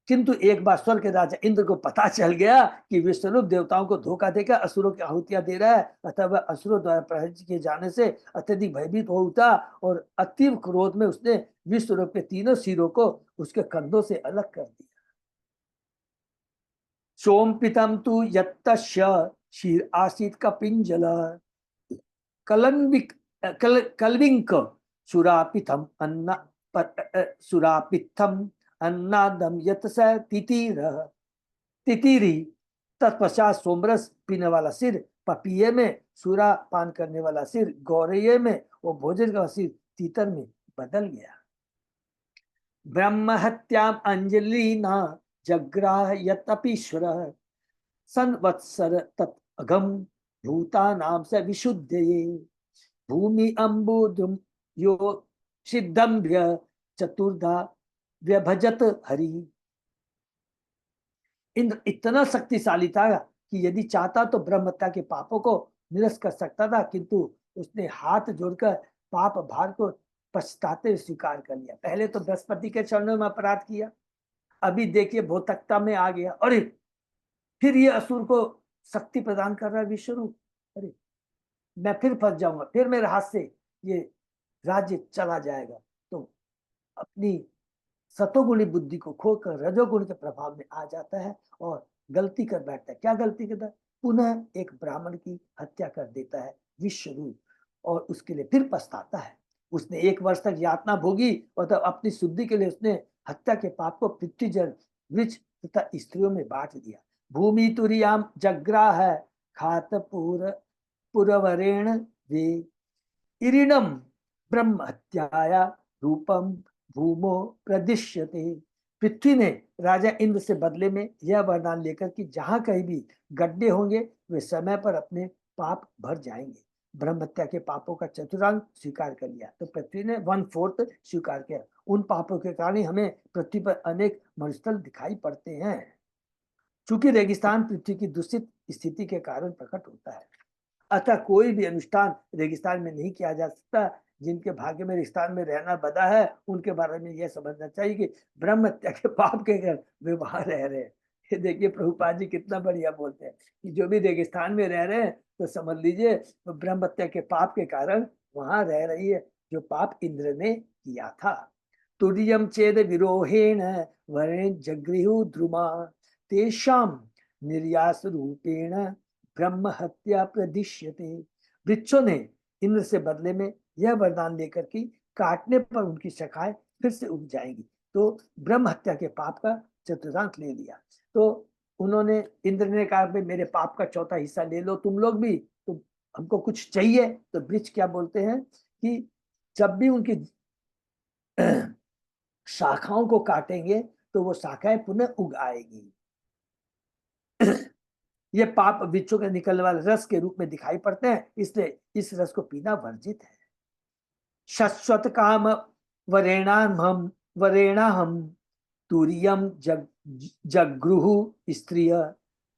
किंतु एक बार स्वर्ग के राजा इंद्र को पता चल गया कि विश्वरूप देवताओं को धोखा देकर असुरों की आहुतियां दे रहा है, अतः वह असुरों द्वारा पराजित किए जाने से अत्यधिक भयभीत हो उठा और अतीव क्रोध में उसने विश्वरूप के तीनों सिरों को उसके कंधों से अलग कर दिया। सोमपितम तु यत्तस्य शीर आसीत कपिंजल कलविंक सुरापितम अन्ना सुरापितम अन्नादम यत स तितीरी। तत्पश्चात सोमरस पीने वाला सिर पपीये में, सूरा पान करने वाला सिर गौरये में और भोजन का सिर तीतर में बदल गया। ब्रह्म हत्याम अंजलिना जग्राह यतपीश्वर संवत्सर तत्अघम भूता नाम से विशुद्धये भूमि अम्बुदुम यो सिद्धम्भ्य चतुर्धा व्यभजत हरि। इंद्र इतना शक्तिशाली था कि यदि चाहता तो ब्रह्महत्या के पापों को निरस्त कर सकता था, किंतु उसने हाथ जोड़कर पाप भार को पछताते स्वीकार कर लिया। पहले तो बृहस्पति के चरणों में अपराध किया, अभी देखिए भौतिकता में आ गया, अरे फिर ये असुर को शक्ति प्रदान कर रहा है विश्वरूप, अरे मैं फिर फंस जाऊंगा, फिर मेरे हाथ से ये राज्य चला जाएगा। तो अपनी सतोगुणी बुद्धि को खोकर रजोगुण के प्रभाव में आ जाता है और गलती कर बैठता है। क्या गलती करता है? पुनः एक ब्राह्मण की हत्या कर देता है विश्वरूप, और उसके लिए फिर पछताता है। उसने 1 वर्ष तक यातना भोगी और तब अपनी शुद्धि के लिए उसने हत्या के पाप को पृथ्वी, जल, वृक्ष तथा स्त्रियों में बांट दिया। भूमि तुरियाम जग्राह खात पुरवरेण वे इरिणम ब्रह्म हत्याया रूपम भूमो प्रदिश्यते। पृथ्वी ने राजा इंद्र से बदले में यह वरदान लेकर कि जहां कहीं भी गड्ढे होंगे वे समय पर अपने पाप भर जाएंगे। ब्रह्म हत्या के पापों का चतुर्थांश स्वीकार कर लिया, तो पृथ्वी ने 1/4 स्वीकार किया। उन पापों के कारण हमें पृथ्वी पर अनेक मरुस्थल दिखाई पड़ते हैं। चूंकि रेगिस्तान पृथ्वी की दूषित स्थिति के कारण प्रकट होता है, अतः कोई भी अनुष्ठान रेगिस्तान में नहीं किया जा सकता। जिनके भाग्य में रेगिस्तान में रहना बदा है, उनके बारे में यह समझना चाहिए कि ब्रह्म हत्या के पाप के कारण वे वहां रह रहे हैं। ये देखिए प्रभुपाद जी कितना बढ़िया बोलते हैं कि जो भी रेगिस्तान में रह रहे हैं तो समझ लीजिए तो ब्रह्म हत्या के पाप के कारण वहां रह रही है, जो पाप इंद्र ने किया था। तुर्यम चेद विरोहेण वरेण जगृहु ध्रुमा तेषाम निर्यास रूपेण ब्रह्म हत्या प्रदिश्यते। वृक्षों ने इंद्र से बदले में यह वरदान लेकर कि काटने पर उनकी शाखाएं फिर से उग जाएंगी, तो ब्रह्म हत्या के पाप का चतुर्थांश ले लिया। तो उन्होंने, इंद्र ने कहा भाई मेरे पाप का चौथा हिस्सा ले लो तुम लोग भी, तो हमको कुछ चाहिए। तो वृक्ष क्या बोलते हैं कि जब भी उनकी शाखाओं को काटेंगे तो वो शाखाएं पुनः उग आएगी। ये पाप वृक्षों के निकलने वाले रस के रूप में दिखाई पड़ते हैं, इसलिए इस रस को पीना वर्जित है। शश्वत काम वरेणाहम तुरियम जगृहु स्त्रिय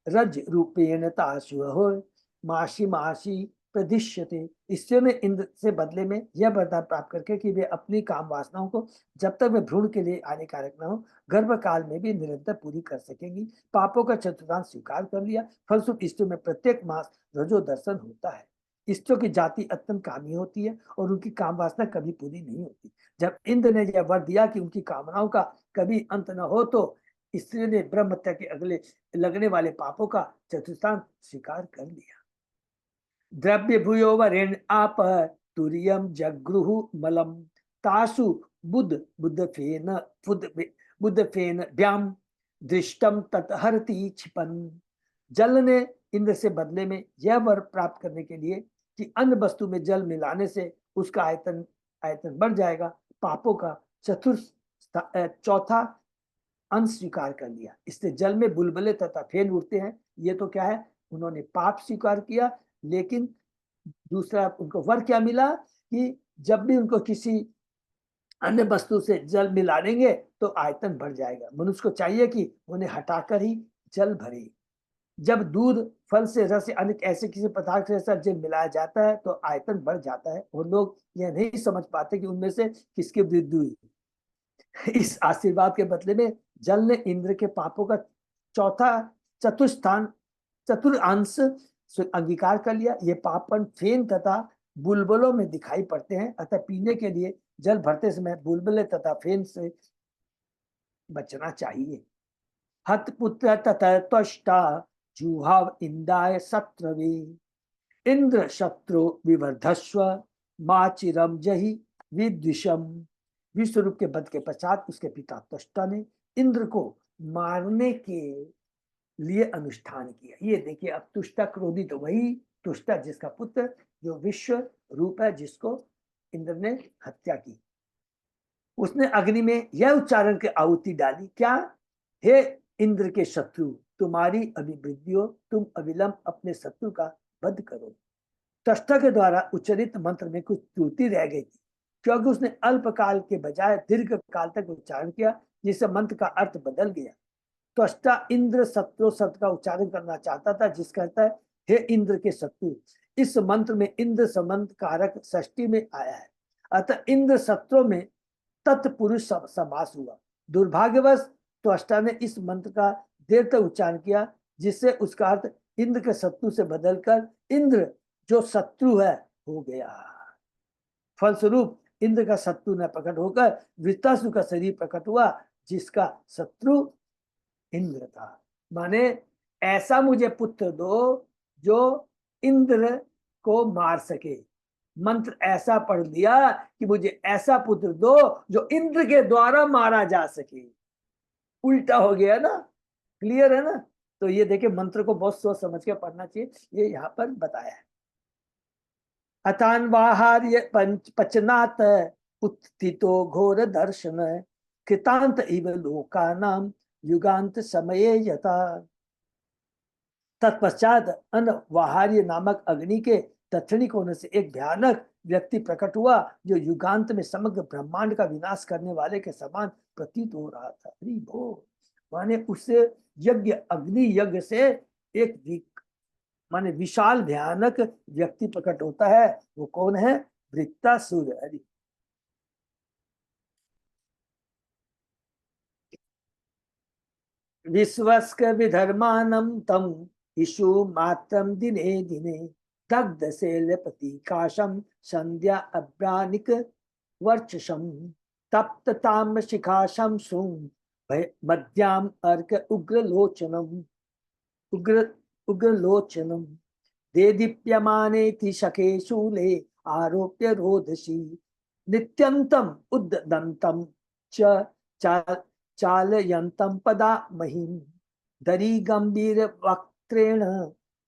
रज रूपेण ताशु मासी मासी प्रदिश्यते। स्त्रियों ने इंद्र से बदले में यह वरदान प्राप्त करके कि वे अपनी काम वासनाओं को जब तक वे भ्रूण के लिए हानिकारक न हो गर्भ काल में भी निरंतर पूरी कर सकेंगी। पापों का चतुर्थांश स्वीकार कर लिया, फलस्वरूप स्त्रियों में प्रत्येक मास रजो दर्शन होता है। स्त्रियों की जाति अत्यंत कामी होती है और उनकी काम वासना कभी पूरी नहीं होती। जब इंद्र ने यह वर दिया कि उनकी कामनाओं का कभी अंत न हो, तो स्त्री ने ब्रह्म हत्या के अगले लगने वाले पापों का चतुर्थांश स्वीकार कर लिया। द्रव्य भूयो वरेण आप तुरियम जगृहु मलम तासु बुद्ध फेन व्याम दृष्टम तत्हरति क्षिपन। जल ने इंद्र से बदले में यह वर प्राप्त करने के लिए कि अन्य वस्तु में जल मिलाने से उसका आयतन बढ़ जाएगा, पापों का चौथा अंश स्वीकार कर लिया। इसलिए जल में बुलबुले तथा फेन उड़ते हैं। ये तो क्या है, उन्होंने पाप स्वीकार किया, लेकिन दूसरा उनको वर क्या मिला कि जब भी उनको किसी अन्य वस्तु से जल मिला देंगे तो आयतन बढ़ जाएगा। मनुष्य को चाहिए कि उन्हें हटाकर ही जल भरे। जब दूध, फल से, रस से, अन्य ऐसे किसी पदार्थ के साथ जब मिलाया जाता है तो आयतन बढ़ जाता है, और लोग यह नहीं समझ पाते कि उनमें से किसकी वृद्धि हुई। इस आशीर्वाद के बदले में जल ने इंद्र के पापों का चतुर्थांश अंगीकार कर लिया। ये पापन फेन तथा बुलबुलों में दिखाई पड़ते हैं, अतः पीने के लिए जल भरते समय बुलबुले तथा फेन से बचना चाहिए। हत पुत्र तथा त्वष्टा जुहाव इंदाय सत्रवे इंद्र शत्रु विवर्धस्व माचिरम जहि विद्विषम। विश्वरूप के वध के पश्चात उसके पिता त्वष्टा ने इंद्र को मारने के लिए अनुष्ठान किया। ये देखिए, अब तुष्टा क्रोधी तो वही तुष्टा जिसका पुत्र, जो विश्व रूप है, जिसको इंद्र ने हत्या की। उसने अग्नि में यह उच्चारण के आहुति डाली, क्या? हे इंद्र के शत्रु, तुम्हारी अभिवृद्धि हो, तुम अविलंब अपने शत्रु का वध करो। त्वष्टा के द्वारा उच्चारित मंत्र में कुछ त्रुटि रह गई थी, क्योंकि उसने अल्पकाल के बजाय दीर्घ काल तक उच्चारण किया, जिससे मंत्र का अर्थ बदल गया। त्वष्टा इंद्र शत्रु शब्द का उच्चारण करना चाहता था, जिसका अर्थ है हे इंद्र के शत्रु। इस मंत्र में इंद्र संबंध कारक षष्ठी में आया है, अतः इंद्र शत्रु में तत्पुरुष समास हुआ। दुर्भाग्यवश त्वष्टा ने इस मंत्र का देर तक उच्चारण किया, जिससे उसका अर्थ इंद्र के शत्रु से बदलकर इंद्र जो शत्रु है हो गया। फलस्वरूप इंद्र का शत्रु न प्रकट होकर वृत्तासुर का शरीर प्रकट हुआ, जिसका शत्रु इंद्र था। माने ऐसा मुझे पुत्र दो जो इंद्र को मार सके। मंत्र ऐसा पढ़ दिया कि मुझे ऐसा पुत्र दो जो इंद्र के द्वारा मारा जा सके। उल्टा हो गया ना, क्लियर है ना। तो ये देखिए मंत्र को बहुत सोच समझ के पढ़ना चाहिए, ये यहाँ पर बताया है। अथान्वाहार्य पचनात उत्थितो घोर दर्शन कृतांत इव लोकानां युगांत समये यथा। तत्पश्चात अनवाहार्य नामक अग्नि के तत्क्षणिक होने से एक भयानक व्यक्ति प्रकट हुआ, जो युगांत में समग्र ब्रह्मांड का विनाश करने वाले के समान प्रतीत हो रहा था। हरि बोल। माने उससे यज्ञ, अग्नि यज्ञ से एक माने विशाल भयानक व्यक्ति प्रकट होता है। वो कौन है? वृत्तासुर। हरि विश्वस्क विधर्मानं तम इशु मात्रम दिने दिने दग्ध शैलपति काशम संध्या अभ्रानिक वर्चसम तप्त ताम्र शिखा शमसुम मध्याम अर्क उग्रलोचनम देदीप्यमाने शके शूले आरोप्य रोदसी नित्यंतम उद्दंतम च चालयन्तं पदा महिं दरी गंभीर वक्त्रेण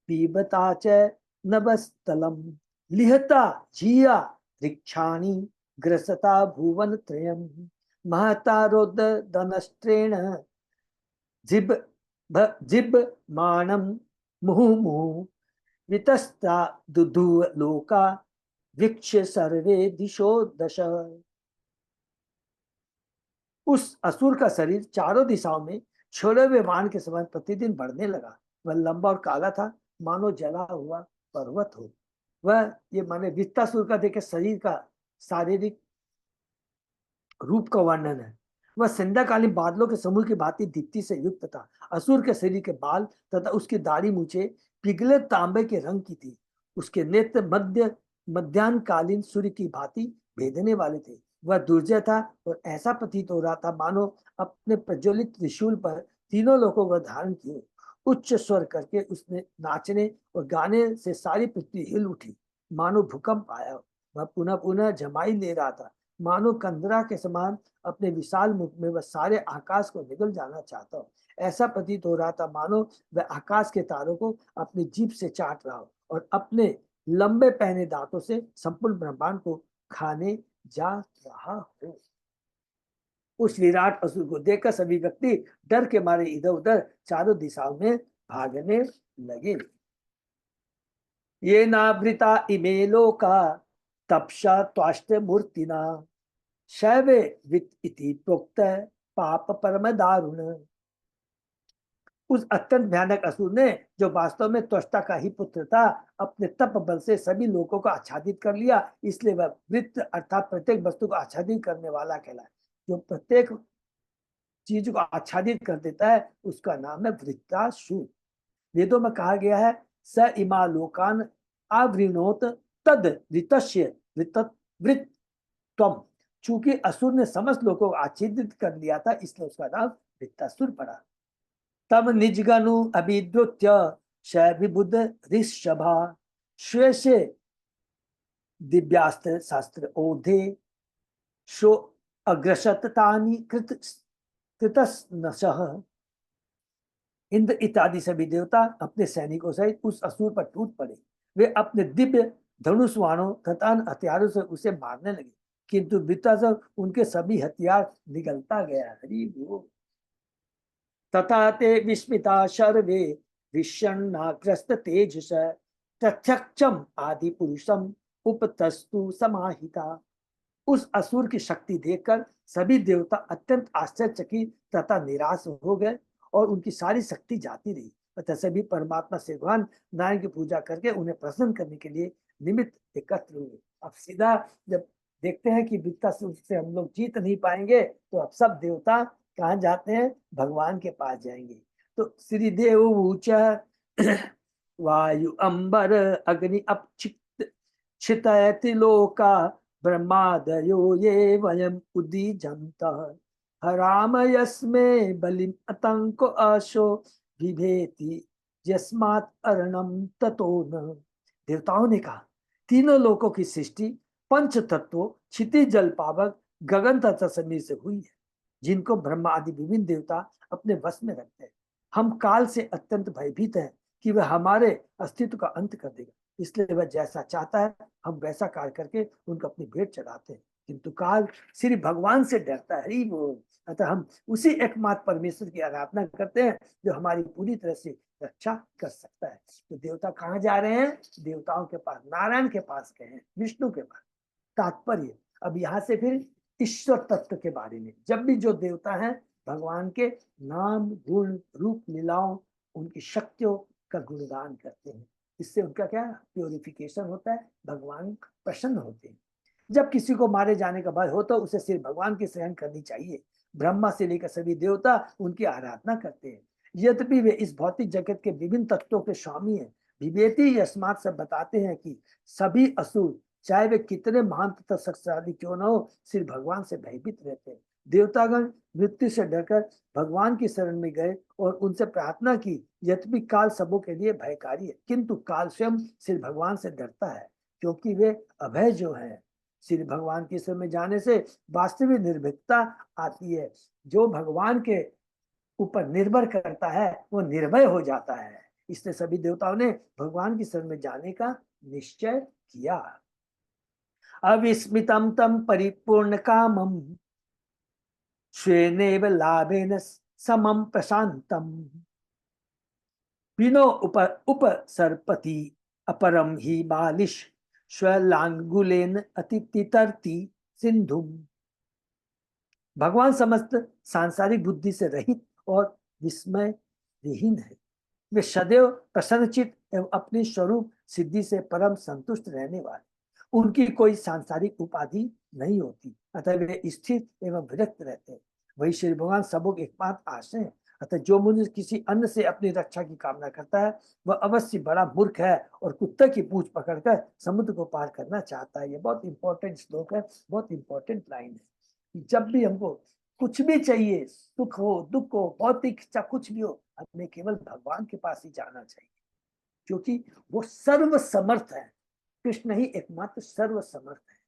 पीबता च नभस्थलम लिहता जिया वृक्षाणि ग्रसता भुवन त्रयम् महता रोदनस्त्रेण जिब जिब मानम मुहुर्मुहुः वितस्ता दुधु लोका वृक्ष सर्वे दिशो दश। उस असुर का शरीर चारों दिशाओं में छोड़े हुए बाण के समान प्रतिदिन बढ़ने लगा। वह लंबा और काला था, मानो जला हुआ पर्वत हो। वह ये माने वित्तासुर का देखे शरीर का शारीरिक रूप का वर्णन है। वह संध्याकालीन बादलों के समूह की भांति दीप्ति से युक्त था। असुर के शरीर के बाल तथा उसकी दाढ़ी मूछे पिघले तांबे के रंग की थी। उसके नेत्र मध्याह्नकालीन सूर्य की भांति भेदने वाले थे। वह दुर्जय था और ऐसा प्रतीत हो रहा था मानो अपने प्रज्वलित त्रिशूल पर तीनों लोगों को धारण किए। उच्च स्वर करके उसने नाचने और गाने से सारी पृथ्वी हिल उठी, मानो भूकंप आया। वह पुनः पुनः जमाई ले रहा था, मानो कंदरा के समान अपने विशाल मुख में वह सारे आकाश को निगल जाना चाहता हो। ऐसा प्रतीत हो रहा था मानो वह आकाश के तारों को अपनी जीभ से चाट रहा हो और अपने लंबे पहने दांतों से संपूर्ण ब्रह्मांड को खाने जा रहा हो। उस विराट असुर को देखकर सभी व्यक्ति डर के मारे इधर उधर चारों दिशाओं में भागने लगे। ये नावृता इमे लोका तपसा त्वाष्ट मूर्तिना शैवे वित इति प्रोक्त पाप परम दारुण। उस अत्यंत भयानक असुर ने, जो वास्तव में त्वष्टा का ही पुत्र था, अपने तप बल से सभी लोगों को आच्छादित कर लिया। इसलिए वह वृत्त अर्थात प्रत्येक वस्तु को आच्छादित करने वाला कहलाए। जो प्रत्येक चीज को आच्छादित कर देता है उसका नाम है वृत्तासुर। वेदों में कहा गया है स इमा लोकान आवृणोत तद वृतस्य वृत्तम। चूंकि असुर ने समस्त लोगों को आच्छादित कर लिया था, इसलिए उसका नाम वृत्तासुर पड़ा। तम निजगनु अभिद्रुत्य श विबुध ऋषभा श्वेशे दिव्यास्त्र शास्त्र ओधे शो अग्रसत तानि कृतस्नशः। इंद्र इत्यादि सभी देवता अपने सैनिकों सहित उस असुर पर टूट पड़े। वे अपने दिव्य धनुष बाणों तथा हथियारों से उसे मारने लगे, किंतु वृत्तासुर उनके सभी हथियार निगलता गया। हरि बोल। तथा ते विस्मिता सर्वे विषण्णाग्रस्त तेजस प्रत्यक्षम आदि पुरुषम उपतस्तु समाहिता। उस असुर की शक्ति देखकर सभी देवता अत्यंत आश्चर्यचकित तथा निराश हो गए और उनकी सारी शक्ति जाती रही। अतः सभी परमात्मा से भगवान नारायण की पूजा करके उन्हें प्रसन्न करने के लिए निमित्त एकत्र हुए। अब सीधा जब देखते हैं कि वृत्तासुर से हम लोग जीत नहीं पाएंगे, तो अब सब देवता कहाँ जाते हैं? भगवान के पास जाएंगे। तो श्री देव ऊच वायु अंबर अग्नि अपचित क्षितयति लोका ब्रह्मादयो ये वयम उदीजंत हराम यस्मे बलिम आतंको आशो विभेति यस्मात् अरणम ततो न। देवताओं ने कहा, तीनों लोकों की सृष्टि पंच तत्वों क्षिति जल पावक गगन तथा समीर से हुई है, जिनको ब्रह्मा आदि विभिन्न देवता अपने वश में रखते हैं। हम काल से अत्यंत भयभीत हैं कि वह हमारे अस्तित्व का अंत कर देगा, इसलिए वह जैसा चाहता है हम वैसा कार्य करके उनको अपनी भेंट चढ़ाते हैं, किंतु काल श्री भगवान से डरता है। बोल। अतः हम उसी एकमात्र परमेश्वर की आराधना करते हैं जो हमारी पूरी तरह से रक्षा कर सकता है। तो देवता कहाँ जा रहे हैं? देवताओं के पास, नारायण के पास गए हैं, विष्णु के पास। तात्पर्य अब यहाँ से फिर ईश्वर तत्व के बारे में, जब भी जो देवता हैं भगवान के नाम गुण रूप लीलाओं उनकी शक्तियों का गुणगान करते हैं, इससे उनका क्या प्योरिफिकेशन होता है, भगवान प्रसन्न होते हैं। जब किसी को मारे जाने का भय हो तो उसे सिर्फ भगवान की शरण करनी चाहिए। ब्रह्मा से लेकर सभी देवता उनकी आराधना करते हैं, यद्यपि वे इस भौतिक जगत के विभिन्न तत्वों के स्वामी हैं। विवेती यस्मात् से बताते हैं कि सभी असुर चाहे वे कितने महान तथा शक्तिशाली क्यों न हो, सिर्फ भगवान से भयभीत रहते हैं। देवतागण मृत्यु से डरकर भगवान की शरण में गए और उनसे प्रार्थना की, यद्यपि काल सबों के लिए भयकारी है, किंतु काल स्वयं सिर्फ भगवान से डरता है, क्योंकि वे अभय जो है। श्री भगवान की शरण में जाने से वास्तविक निर्भीकता आती है। जो भगवान के ऊपर निर्भर करता है वो निर्भय हो जाता है। इसलिए सभी देवताओं ने भगवान की शरण में जाने का निश्चय किया। अविस्मितम तम परिपूर्ण कामम स्वेनेव लाभेन समम प्रशांतम विनो उपसर्पति अपरम ही बालिश स्वलांगुलेन अतितितरती सिंधुम। भगवान समस्त सांसारिक बुद्धि से रहित और विस्मय विहीन है। वे सदैव प्रसन्नचित एवं अपनी स्वरूप सिद्धि से परम संतुष्ट रहने वाले, उनकी कोई सांसारिक उपाधि नहीं होती, अतः वे स्थिर एवं विरक्त रहते हैं। वही श्री भगवान सबों के एकमात्र आश्रय है। अतः जो मनुष्य किसी अन्य से अपनी रक्षा की कामना करता है वह अवश्य बड़ा मूर्ख है और कुत्ते की पूंछ पकड़कर समुद्र को पार करना चाहता है। ये बहुत इंपॉर्टेंट श्लोक है, बहुत इंपॉर्टेंट लाइन है। जब भी हमको कुछ भी चाहिए, सुख हो दुख हो भौतिक इच्छा कुछ भी हो, हमें केवल भगवान के पास ही जाना चाहिए, क्योंकि वो सर्व समर्थ है। कृष्ण ही एकमात्र सर्व समर्थ है।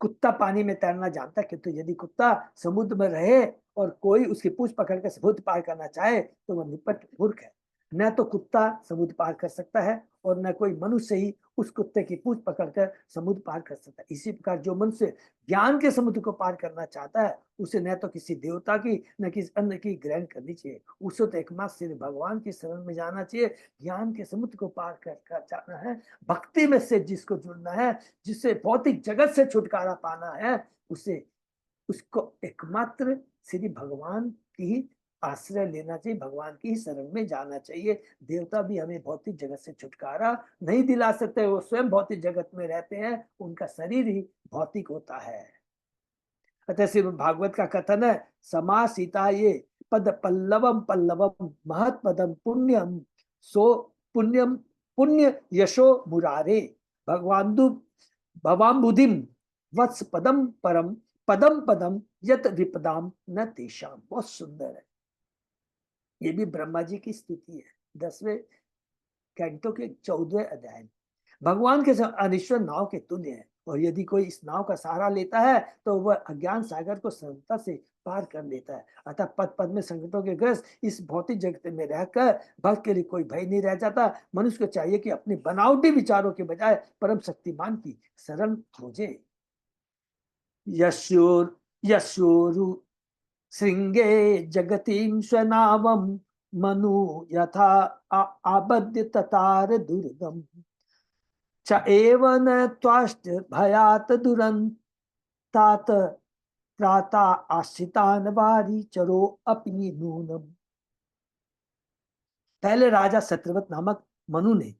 कुत्ता पानी में तैरना जानता है, किंतु यदि कुत्ता समुद्र में रहे और कोई उसकी पूंछ पकड़कर समुद्र पार करना चाहे तो वह निपट मूर्ख है। न तो कुत्ता समुद्र पार कर सकता है और न कोई मनुष्य ही उस कुत्ते की पूंछ पकड़कर समुद्र पार कर सकता है। इसी प्रकार जो मनुष्य ज्ञान के समुद्र को पार करना चाहता है उसे न तो किसी देवता की न किसी अन्य की ग्रहण करनी चाहिए, उसे तो एकमात्र श्री भगवान की शरण में जाना चाहिए। ज्ञान के समुद्र को पार कर जाना है, भक्ति में से जिसको जुड़ना है, जिससे भौतिक जगत से छुटकारा पाना है, उसे उसको एकमात्र श्री भगवान की ही आश्रय लेना चाहिए, भगवान की ही शरण में जाना चाहिए। देवता भी हमें भौतिक जगत से छुटकारा नहीं दिला सकते, वो स्वयं भौतिक जगत में रहते हैं, उनका शरीर ही भौतिक होता है। अतः श्री भागवत का कथन है, समासीता ये पद पल्लवम पल्लवम महत पदम पुण्यम सो पुण्यम पुण्य यशो मुरारे भगवान भवाम्बुधिम वत्स पदम परम पदम पदम यत विपदाम न तेषाम। बहुत सुंदर है। ये भी ब्रह्मा जी की स्तुति है 10वें कैंटो के 14वें अध्याय में। भगवान के अनिश्वर नाव के तुल्य है, और यदि कोई इस नाव का सहारा लेता है तो वह अज्ञान सागर को सरलता से पार कर लेता है। अतः पद पद में संकटों के ग्रस्त इस भौतिक जगत में रहकर भक्त के लिए कोई भय नहीं रह जाता। मनुष्य को चाहिए कि अपने बनावटी विचारों के बजाय परम शक्तिमान की शरण खोजे। यशोर यशोरु श्रृंगे जगतीं स्वनावम मनु यथा आबद्य ततार दुर्गम च एव न त्वाष्ट भयात दुरंतात त्राता आश्रितान वारी चरो अपनी नूनम। पहले राजा सत्यव्रत नामक मनु ने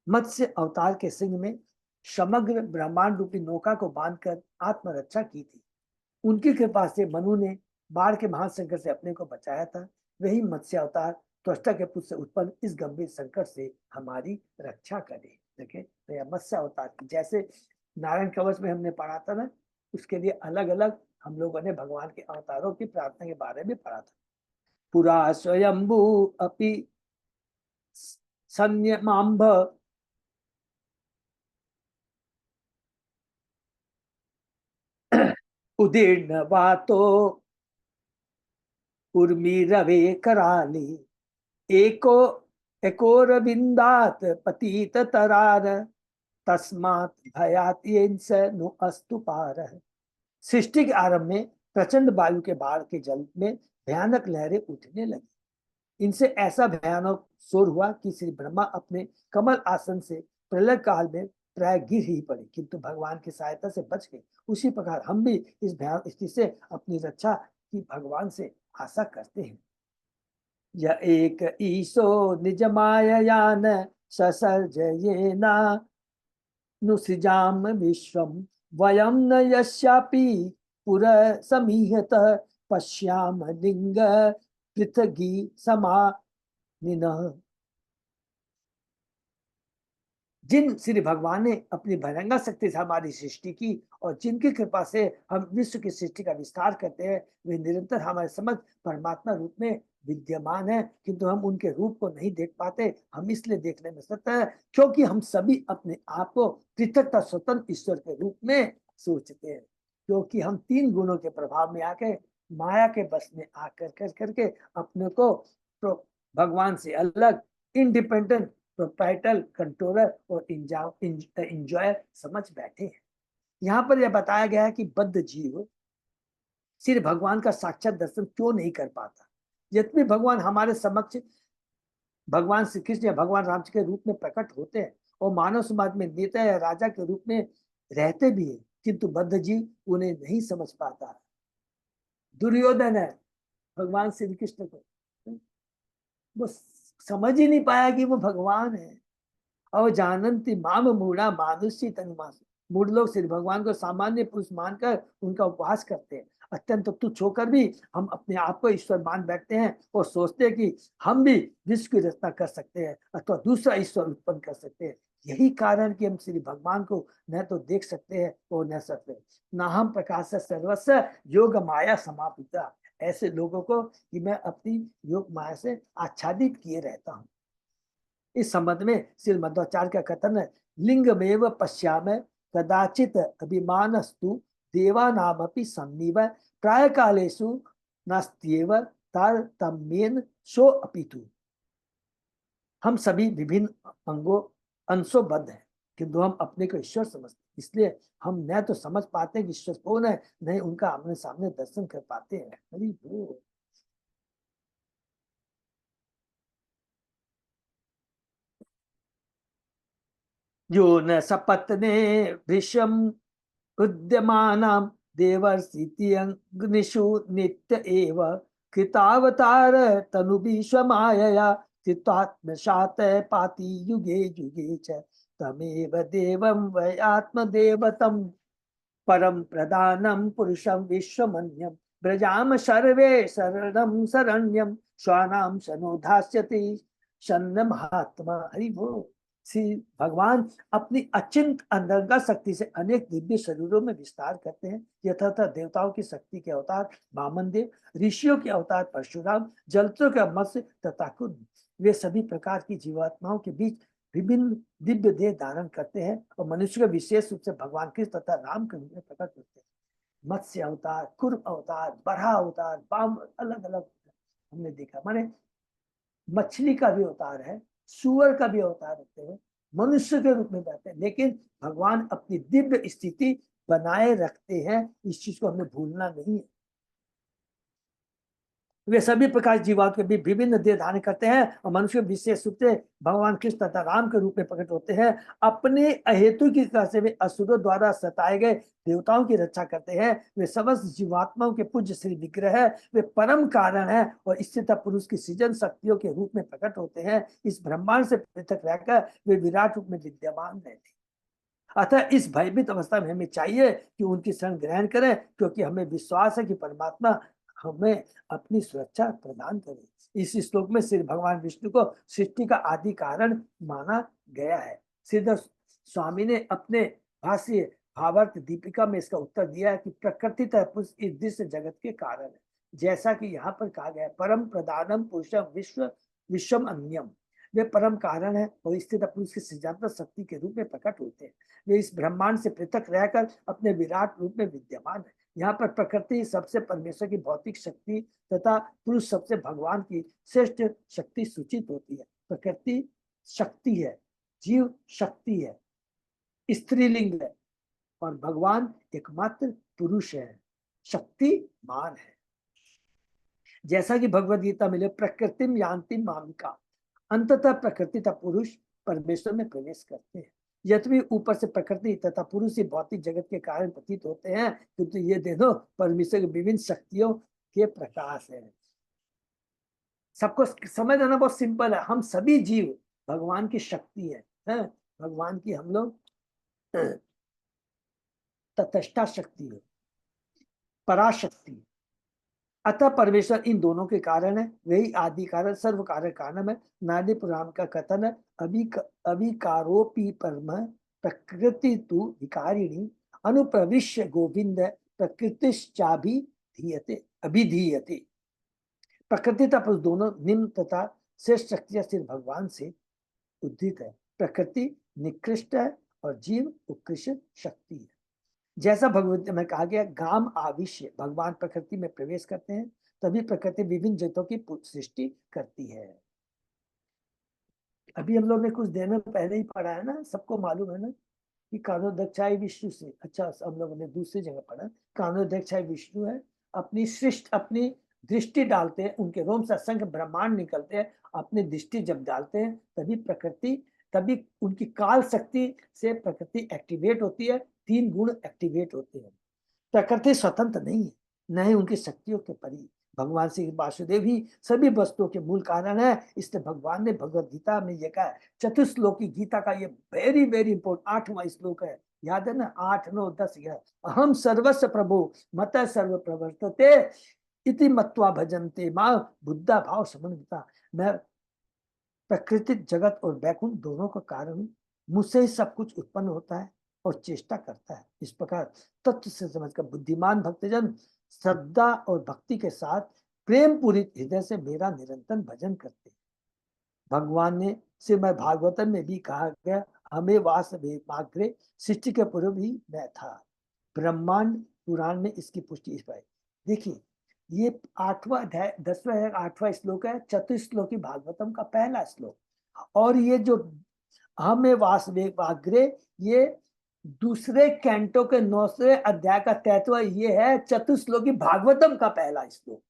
मत्स्य अवतार के सिंह में समग्र ब्रह्मांड रूपी नौका को बांधकर आत्मरक्षा की थी। उनकी कृपा से मनु ने बाढ़ के महान संकट से अपने को बचाया था, वही मत्स्य अवतार त्वष्टा के पुत्र से उत्पन्न इस गंभीर संकट से हमारी रक्षा करे। देखें तो यह मत्स्य अवतार जैसे नारायण कवच में हमने पढ़ा था ना, उसके लिए अलग अलग हम लोगों ने भगवान के अवतारों की प्रार्थना के बारे में पढ़ा था। पुरा स्वयंभू अपि संयमांभ उदीर्ण वातो उर्मी रवे कराली एको एकोर बिंदात पतित तरार तस्मात् भयात येंस नु अस्तु पार। सृष्टि के आरंभ में प्रचंड वायु के बाढ़ के जल में भयानक लहरें उठने लगी। इनसे ऐसा भयानक शोर हुआ कि श्री ब्रह्मा अपने कमल आसन से प्रलय काल में प्राय गिर ही पड़े, किंतु भगवान की सहायता से बच गए। उसी प्रकार हम भी इस भयानक स्थिति से अपनी रक्षा की भगवान से आशा करते हैं। यह एक ईशो निज माययान ससर्जयेना नुसृजाम विश्वम वयम न यस्यापि पुर समीहत पश्याम लिंग पृथगी समानिनः। जिन श्री भगवान ने अपनी भयंकर शक्ति से हमारी सृष्टि की और जिनकी कृपा से हम विश्व की सृष्टि का विस्तार करते हैं, वे निरंतर हमारे समझ परमात्मा रूप में विद्यमान है, किंतु हम उनके रूप को नहीं देख पाते। हम इसलिए देखने में सत्य है क्योंकि हम सभी अपने आप को पृथक स्वतंत्र ईश्वर के रूप में सोचते हैं, क्योंकि हम तीन गुणों के प्रभाव में आके माया के बस में आकर करके अपने को भगवान से अलग इंडिपेंडेंट प्रोप्राइटर कंट्रोलर और इंजॉयर समझ बैठे हैं। यहाँ पर यह बताया गया है कि बद्ध जीव श्री भगवान का साक्षात दर्शन क्यों नहीं कर पाता। यद्यपि भगवान हमारे समक्ष भगवान श्री कृष्ण या भगवान राम के रूप में प्रकट होते हैं और मानव समाज में नेता या राजा के रूप में रहते भी हैं, किंतु बद्ध जीव उन्हें नहीं समझ पाता। दुर्योधन है भगवान श्री कृष्ण को, वो समझ ही नहीं पाया कि वो भगवान है। और जानंती माम मूढ़ा मानुष्य तनुमास, मूढ़ लोग श्री भगवान को सामान्य पुरुष मानकर उनका उपवास करते हैं। अत्यंत तुच्छ होकर भी हम अपने आप को ईश्वर मान बैठते हैं और सोचते हैं कि हम भी विश्व की रचना कर सकते हैं अथवा दूसरा ईश्वर उत्पन्न कर सकते हैं। यही कारण कि हम श्री भगवान को न तो देख सकते हैं और न सकते। ना हम प्रकाश सर्वस्व योग माया समापिता, ऐसे लोगों को कि मैं अपनी योग माया से आच्छादित किए रहता हूँ। इस संबंध में श्री मध्वाचार्य का कथन है, लिंगमेव पश्याम कदाचित अभिमानस्तु देवानामपि सन्निव प्राय कालेषु नास्त्येव तारतम्येन सो अपितु। हम सभी विभिन्न अंशों बद्ध हैं, किंतु हम अपने को ईश्वर समझते, इसलिए हम न तो समझ पाते हैं कि ईश्वर कौन है, न उनका आमने सामने दर्शन कर पाते हैं। हरि बोल। यो न सपत्ने भृशम उद्यमानां देवर्षितियग्निषु नित्य एव कृतावतार तनुभिश्वमायया चित्तात्मशात पाति युगे युगे च तमेव देवं वै आत्मदेवतं परम प्रधानम पुरुषम विश्वमन्यम ब्रजाम सर्वे शरणम शरण्यम स्वानाम शनोधास्यति शन्न महात्मा। हरि बोल। श्री भगवान अपनी अचिंत अंतरंगा शक्ति से अनेक दिव्य शरीरों में विस्तार करते हैं। यथातथ देवताओं की शक्ति के अवतार वामन देव, ऋषियों के अवतार परशुराम, जलतों का मत्स्य तथा कुंभ, वे सभी प्रकार की जीवात्माओं के बीच विभिन्न दिव्य देह धारण करते हैं और मनुष्य के विशेष रूप से भगवान कृष्ण तथा राम के रूप में प्रकट होते हैं। मत्स्य अवतार, कुर्म अवतार, बराह अवतार, बाम, अलग अलग हमने देखा। माने मछली का भी अवतार है, सुअर का भी अवतार होते हैं, मनुष्य के रूप में जाते हैं, लेकिन भगवान अपनी दिव्य स्थिति बनाए रखते हैं। इस चीज को हमें भूलना नहीं है। वे सभी प्रकार जीवात्मा के भी विभिन्न देह धारण करते हैं और मनुष्य विशेष रूप से भगवान कृष्ण तथा राम के रूप में प्रकट होते हैं। अपने अहेतु की तरह से वे असुरों द्वारा सताए गए देवताओं की रक्षा करते हैं। वे समस्त जीवात्माओं के पूज्य श्री विग्रह है, वे परम कारण है और स्थित पुरुष की सृजन शक्तियों के रूप में प्रकट होते हैं। इस ब्रह्मांड से पृथक रहकर वे विराट रूप में विद्यमान रहते हैं। अतः इस भयभीत अवस्था में हमें चाहिए कि उनकी शरण ग्रहण करें, क्योंकि हमें विश्वास है कि परमात्मा हमें अपनी सुरक्षा प्रदान करे। इस श्लोक में श्री भगवान विष्णु को सृष्टि का आदि कारण माना गया है। श्रीधर स्वामी ने अपने भाष्य भावार्थ दीपिका में इसका उत्तर दिया है कि प्रकृति पुरुष इस दृश्य जगत के कारण है। जैसा कि यहाँ पर कहा गया है, परम प्रधानम पुरुषम विश्व विश्वम अन्यम, वे परम कारण है और स्थित पुरुष की सृजनात्मक शक्ति के रूप में प्रकट होते हैं। वे इस ब्रह्मांड से पृथक रहकर अपने विराट रूप में विद्यमान है। यहाँ पर प्रकृति सबसे परमेश्वर की भौतिक शक्ति तथा पुरुष सबसे भगवान की श्रेष्ठ शक्ति सूचित होती है। प्रकृति शक्ति है, जीव शक्ति है, स्त्रीलिंग है, और भगवान एकमात्र पुरुष है, शक्तिमान है। जैसा कि भगवद गीता मिले, प्रकृतिम यान्ति मामिका, अंततः प्रकृति तथा पुरुष परमेश्वर में प्रवेश करते हैं। यद्यपि ऊपर से प्रकृति तथा पुरुष ही भौतिक जगत के कारण प्रतीत होते हैं, किंतु ये दोनों परमेश्वर की विभिन्न शक्तियों के प्रकाश है। सबको समझ आना बहुत सिंपल है, हम सभी जीव भगवान की शक्ति है, भगवान की हम लोग तटस्था शक्ति है, पराशक्ति। अतः परमेश्वर इन दोनों के कारण है, वही आदि कारण सर्व कारण कारणम है। नारदी पुराण का कथन है, अविकारोपि परम प्रकृति तु विकारिणी अनुप्रविश्य गोविंद प्रकृतिश्चाभि धीयते अभिधीयते। प्रकृति तथा पुरुष दोनों निम्न तथा श्रेष्ठ शक्तियां सिर्फ भगवान से उद्धित है। प्रकृति निकृष्ट है और जीव उत्कृष्ट शक्ति है। जैसा भगवत में कहा गया, गाम आविश्य, भगवान प्रकृति में प्रवेश करते हैं, तभी प्रकृति विभिन्न जगतों की सृष्टि करती है। अभी हम लोग ने कुछ देर में पहले ही पढ़ा है ना, सबको मालूम है ना कि कानोदक्षाई विष्णु से, अच्छा हम लोगों ने दूसरी जगह पढ़ा, कानोदक्षाई विष्णु है, अपनी सृष्टि अपनी दृष्टि डालते हैं, उनके रोम से असंख्य ब्रह्मांड निकलते हैं, अपनी दृष्टि जब डालते हैं तभी प्रकृति, तभी उनकी काल शक्ति से प्रकृति एक्टिवेट होती है, 3 गुण एक्टिवेट होते हैं। प्रकृति स्वतंत्र नहीं है, न ही उनकी शक्तियों के परि। भगवान श्री वासुदेव ही सभी वस्तुओं के मूल कारण है। इसलिए भगवान ने भगवद गीता में ये कहा है, चतुश्लोकी गीता का ये वेरी वेरी इंपोर्टेंट 8वां श्लोक है, याद है ना, 8, 9, 10, 11। अहम सर्वस्व प्रभु मत सर्व प्रवर्तते इति मत्वा भजन्ते मां बुद्धा भाव समन्विता। मैं प्रकृति जगत और वैकुंठ दोनों का कारण हूँ, मुझसे ही सब कुछ उत्पन्न होता है और चेष्टा करता है। इस प्रकार तत्व से समझकर बुद्धिमान भक्तजन श्रद्धा और भक्ति के साथ प्रेम पूरित हृदय से मेरा निरंतर भजन करते हैं। भगवान ने श्रीमद् भागवतम में भी कहा गया, हमें वासवे सृष्टि के पूर्व ही मैं था। ब्रह्मांड पुराण में इसकी पुष्टि इस पर। देखिए ये 8वां अध्याय 10वां 8वां श्लोक है, चतुश्लोकी भागवतम का पहला श्लोक, और ये जो हमें वासवे ये दूसरे कैंटो के 9वें अध्याय का 33वां ये है चतुश्लोकी भागवतम का पहला श्लोक।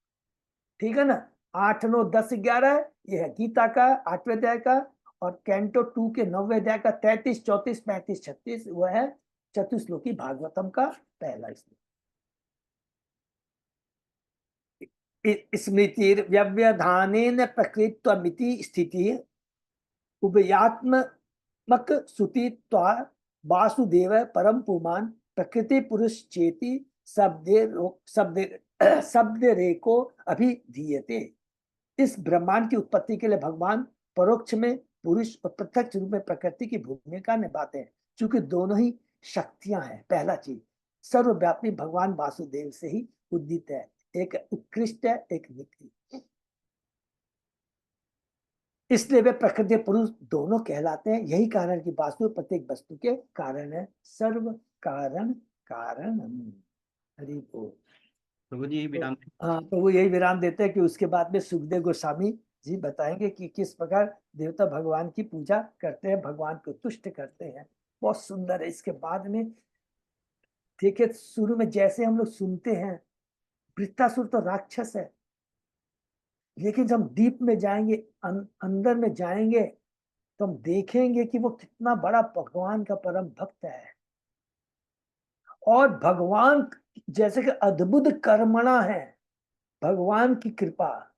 ठीक है ना, 8, 9, 10, 11 ये है गीता का 8वें अध्याय का, और कैंटो 2 के 9वें अध्याय का 33, 34, 35, 36 वह है चतुश्लोकी भागवतम का पहला श्लोक। स्मृतिर्व्यवधानेन प्रकृत्वमिति स्थिति उभयात्मक सुतित्वा वासुदेव परम पुमान प्रकृति पुरुष चेति शब्द रेको अभिधीयते। इस ब्रह्मांड की उत्पत्ति के लिए भगवान परोक्ष में पुरुष और प्रत्यक्ष रूप में प्रकृति की भूमिका निभाते हैं, क्योंकि दोनों ही शक्तियां हैं। पहला चीज, सर्वव्यापी भगवान वासुदेव से ही उदित है, एक उत्कृष्ट है, एक नित्य, इसलिए वे प्रकृति पुरुष दोनों कहलाते हैं। यही कारण कि वास्तु प्रत्येक वस्तु के कारण है, सर्व कारण कारण। हरि बोल। प्रभु जी विराम। हाँ, प्रभु यही विराम देते हैं कि उसके बाद में सुखदेव गोस्वामी जी बताएंगे कि किस प्रकार देवता भगवान की पूजा करते हैं, भगवान को तुष्ट करते हैं। बहुत सुंदर है। इसके बाद में देखिए, शुरू में जैसे हम लोग सुनते हैं वृत्तासुर तो राक्षस है, लेकिन जब डीप में जाएंगे, अंदर में जाएंगे, तो हम देखेंगे कि वो कितना बड़ा भगवान का परम भक्त है, और भगवान जैसे कि अद्भुत कर्मणा है। भगवान की कृपा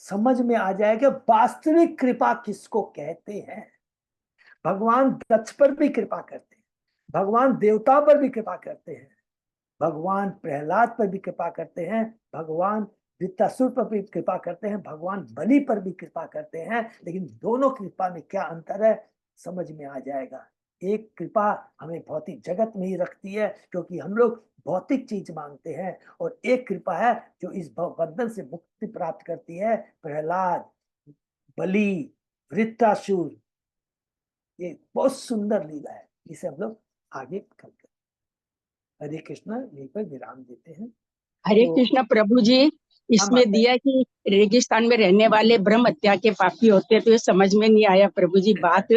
समझ में आ जाएगा वास्तविक कृपा किसको कहते हैं। भगवान दक्ष पर भी कृपा करते हैं, भगवान देवता पर भी कृपा करते हैं, भगवान प्रहलाद पर भी कृपा करते हैं, भगवान वृत्तासुर पर भी कृपा करते हैं, भगवान बलि पर भी कृपा करते हैं। लेकिन दोनों कृपा में क्या अंतर है समझ में आ जाएगा। एक कृपा हमें भौतिक जगत में ही रखती है क्योंकि हम लोग भौतिक चीज मांगते हैं, और एक कृपा है जो इस बंधन से मुक्ति प्राप्त करती है। प्रहलाद, बलि, वृत्तासुर, ये बहुत सुंदर लीला है, इसे हम लोग आगे कल करें। हरे कृष्णा, यहीं पर विराम देते हैं। हरे तो कृष्ण प्रभु जी, इसमें माता दिया कि रेगिस्तान में रहने वाले ब्रह्म हत्या के पापी होते, तो ये समझ में नहीं आया प्रभु जी बात।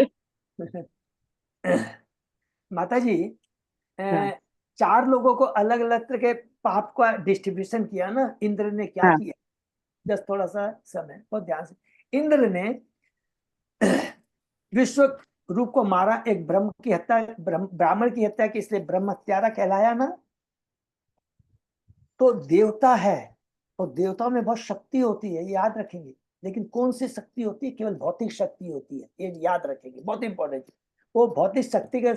माता जी, हाँ, 4 लोगों को अलग अलग तरह के पाप का डिस्ट्रीब्यूशन किया ना। इंद्र ने क्या हाँ, किया, जस्ट थोड़ा सा समय बहुत ध्यान से। इंद्र ने विश्व रूप को मारा, एक ब्रह्म की हत्या, ब्राह्मण की हत्या की, इसलिए ब्रह्म हत्यारा कहलाया ना। तो देवता है, और देवताओं में बहुत शक्ति होती है, ये याद रखेंगे। लेकिन कौन सी शक्ति होती है? केवल भौतिक शक्ति होती है, ये याद रखेंगे, बहुत इंपॉर्टेंट। वो भौतिक शक्ति के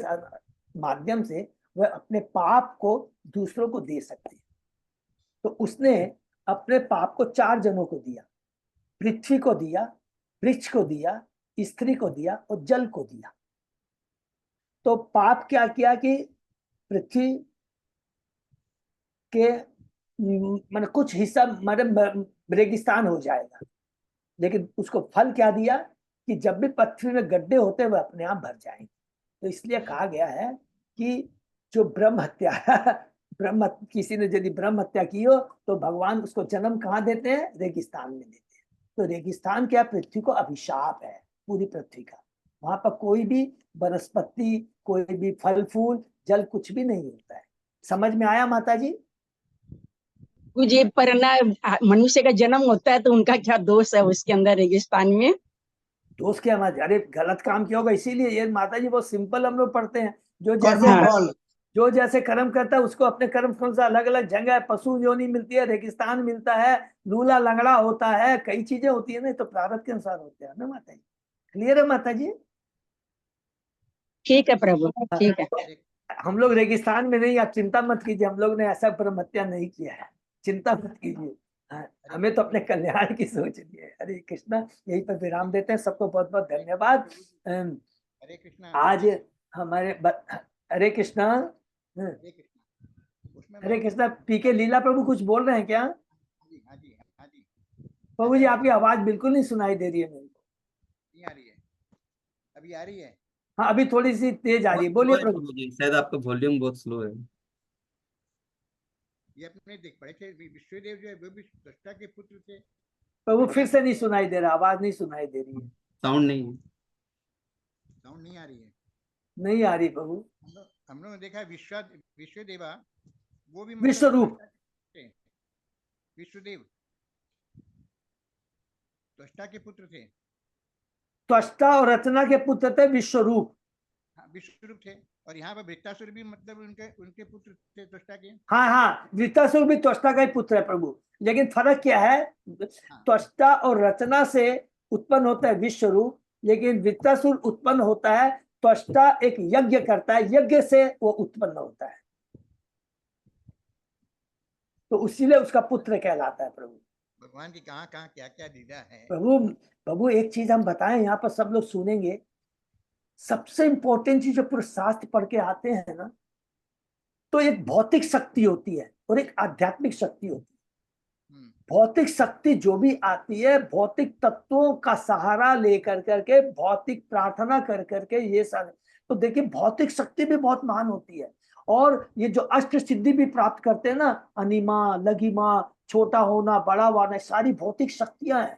माध्यम से वह अपने पाप को दूसरों को दे सकते हैं। तो उसने अपने पाप को 4 जनों को दिया, पृथ्वी को दिया, वृक्ष को दिया, स्त्री को दिया और जल को दिया। तो पाप क्या किया कि पृथ्वी के मान कुछ हिस्सा मतलब रेगिस्तान हो जाएगा, लेकिन उसको फल क्या दिया कि जब भी पृथ्वी में गड्ढे होते हैं वह अपने आप भर जाएंगे। तो इसलिए कहा गया है कि जो ब्रह्म हत्या ब्रह्म किसी ने यदि ब्रह्म हत्या की हो तो भगवान उसको जन्म कहाँ देते हैं? रेगिस्तान में देते हैं। तो रेगिस्तान क्या? पृथ्वी को अभिशाप है, पूरी पृथ्वी का। वहां पर कोई भी वनस्पति, कोई भी फल फूल, जल कुछ भी नहीं होता है। समझ में आया माता जी? प्रभु जी पर ना, मनुष्य का जन्म होता है तो उनका क्या दोष है उसके अंदर रेगिस्तान में? दोस्त क्या मत, अरे गलत काम किया होगा इसीलिए। ये माता जी बहुत सिंपल हम लोग पढ़ते हैं, जो जैसे हाँ, जो जैसे कर्म करता है उसको अपने कर्म फल से अलग अलग जगह पशु योनि मिलती है, रेगिस्तान मिलता है, लूला लंगड़ा होता है, कई चीजें होती है ना, तो प्रारब्ध के अनुसार होते हैं ना माता जी। क्लियर है माता जी? ठीक है प्रभु, ठीक है। हम लोग रेगिस्तान में नहीं, आप चिंता मत कीजिए, हम लोग ने ऐसा ब्रह्म हत्या नहीं किया है, चिंता मत कीजिए। हाँ, हमें तो अपने कल्याण की सोच ली है। हरे कृष्णा, यहीं पर विराम देते हैं। सबको बहुत बहुत धन्यवाद। हरे कृष्णा। आज हमारे हरे कृष्णा। हरे कृष्णा। उसमें हरे कृष्णा, पीके लीला प्रभु कुछ बोल रहे हैं क्या? हाँ जी, हाँ जी, हाँ जी। प्रभु जी आपकी आवाज बिल्कुल नहीं सुनाई दे रही है मेरे को। नहीं आ रही है, अभी आ रही है। हाँ, अभी थोड़ी सी तेज आ रही है, बहुत बोलिए स्लो है प्रभु। प्रभु जी, शायद आपका वॉल्यूम बहुत स्लो है। ये अपने देख पड़े थे, विश्वदेव जो है वो भी सृष्टा के पुत्र थे। प्रभु फिर से नहीं सुनाई दे रहा, आवाज नहीं सुनाई दे रही है। साउंड नहीं है, साउंड नहीं आ रही है। नहीं आ रही प्रभु। हम लोग ने देखा विश्वदेवा, वो भी विश्व मतलब रूप, थे। विश्वदेव त्वष्टा के पुत्र थे। त्वष्टा और रचना के पुत्र थे विश्व रूप। हाँ, विश्वरूप थे। और यहाँ पर वृत्तासुर भी मतलब उनके उनके पुत्र थे त्वष्टा के। हाँ हाँ, वृत्तासुर भी त्वष्टा का ही पुत्र है प्रभु। लेकिन फर्क क्या है? हाँ, त्वष्टा और रचना से उत्पन्न होता है विश्व रूप, लेकिन वृत्तासुर उत्पन्न होता है, त्वष्टा एक यज्ञ करता है, यज्ञ से वो उत्पन्न होता है, तो इसीलिए उसका पुत्र कहलाता है प्रभु। भगवान की कहाँ कहाँ क्या क्या लीला है। प्रभु प्रभु एक चीज हम बताएं, यहाँ पर सब लोग सुनेंगे। सबसे इंपॉर्टेंट चीज जो पूरे शास्त्र पढ़ के आते हैं ना, तो एक भौतिक शक्ति होती है और एक आध्यात्मिक शक्ति होती है। भौतिक शक्ति जो भी आती है, भौतिक तत्वों का सहारा लेकर करके, भौतिक प्रार्थना कर करके, ये सारे। तो देखिए भौतिक शक्ति भी बहुत महान होती है। और ये जो अष्ट सिद्धि भी प्राप्त करते हैं ना, अनिमा, लघिमा, छोटा होना, बड़ा होना, सारी भौतिक शक्तियां हैं।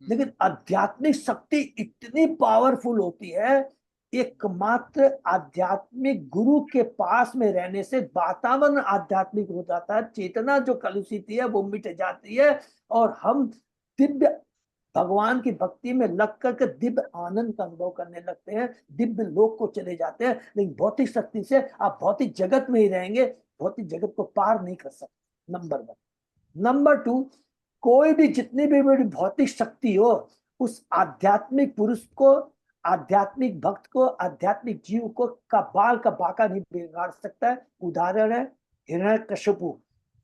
लेकिन आध्यात्मिक शक्ति इतनी पावरफुल होती है, एकमात्र आध्यात्मिक गुरु के पास में रहने से वातावरण आध्यात्मिक हो जाता है, चेतना जो कलुषित है वो मिट जाती है, और हम दिव्य भगवान की भक्ति में लग करके दिव्य आनंद का अनुभव करने लगते हैं, दिव्य लोक को चले जाते हैं। लेकिन भौतिक शक्ति से आप भौतिक जगत में ही रहेंगे, भौतिक जगत को पार नहीं कर सकते, नंबर 1। नंबर 2, कोई भी जितनी भी बड़ी भौतिक शक्ति हो, उस आध्यात्मिक पुरुष को, आध्यात्मिक भक्त को, आध्यात्मिक जीव को का बाल का बाका नहीं बिगाड़ सकता है। उदाहरण है हिरण्यकशिपु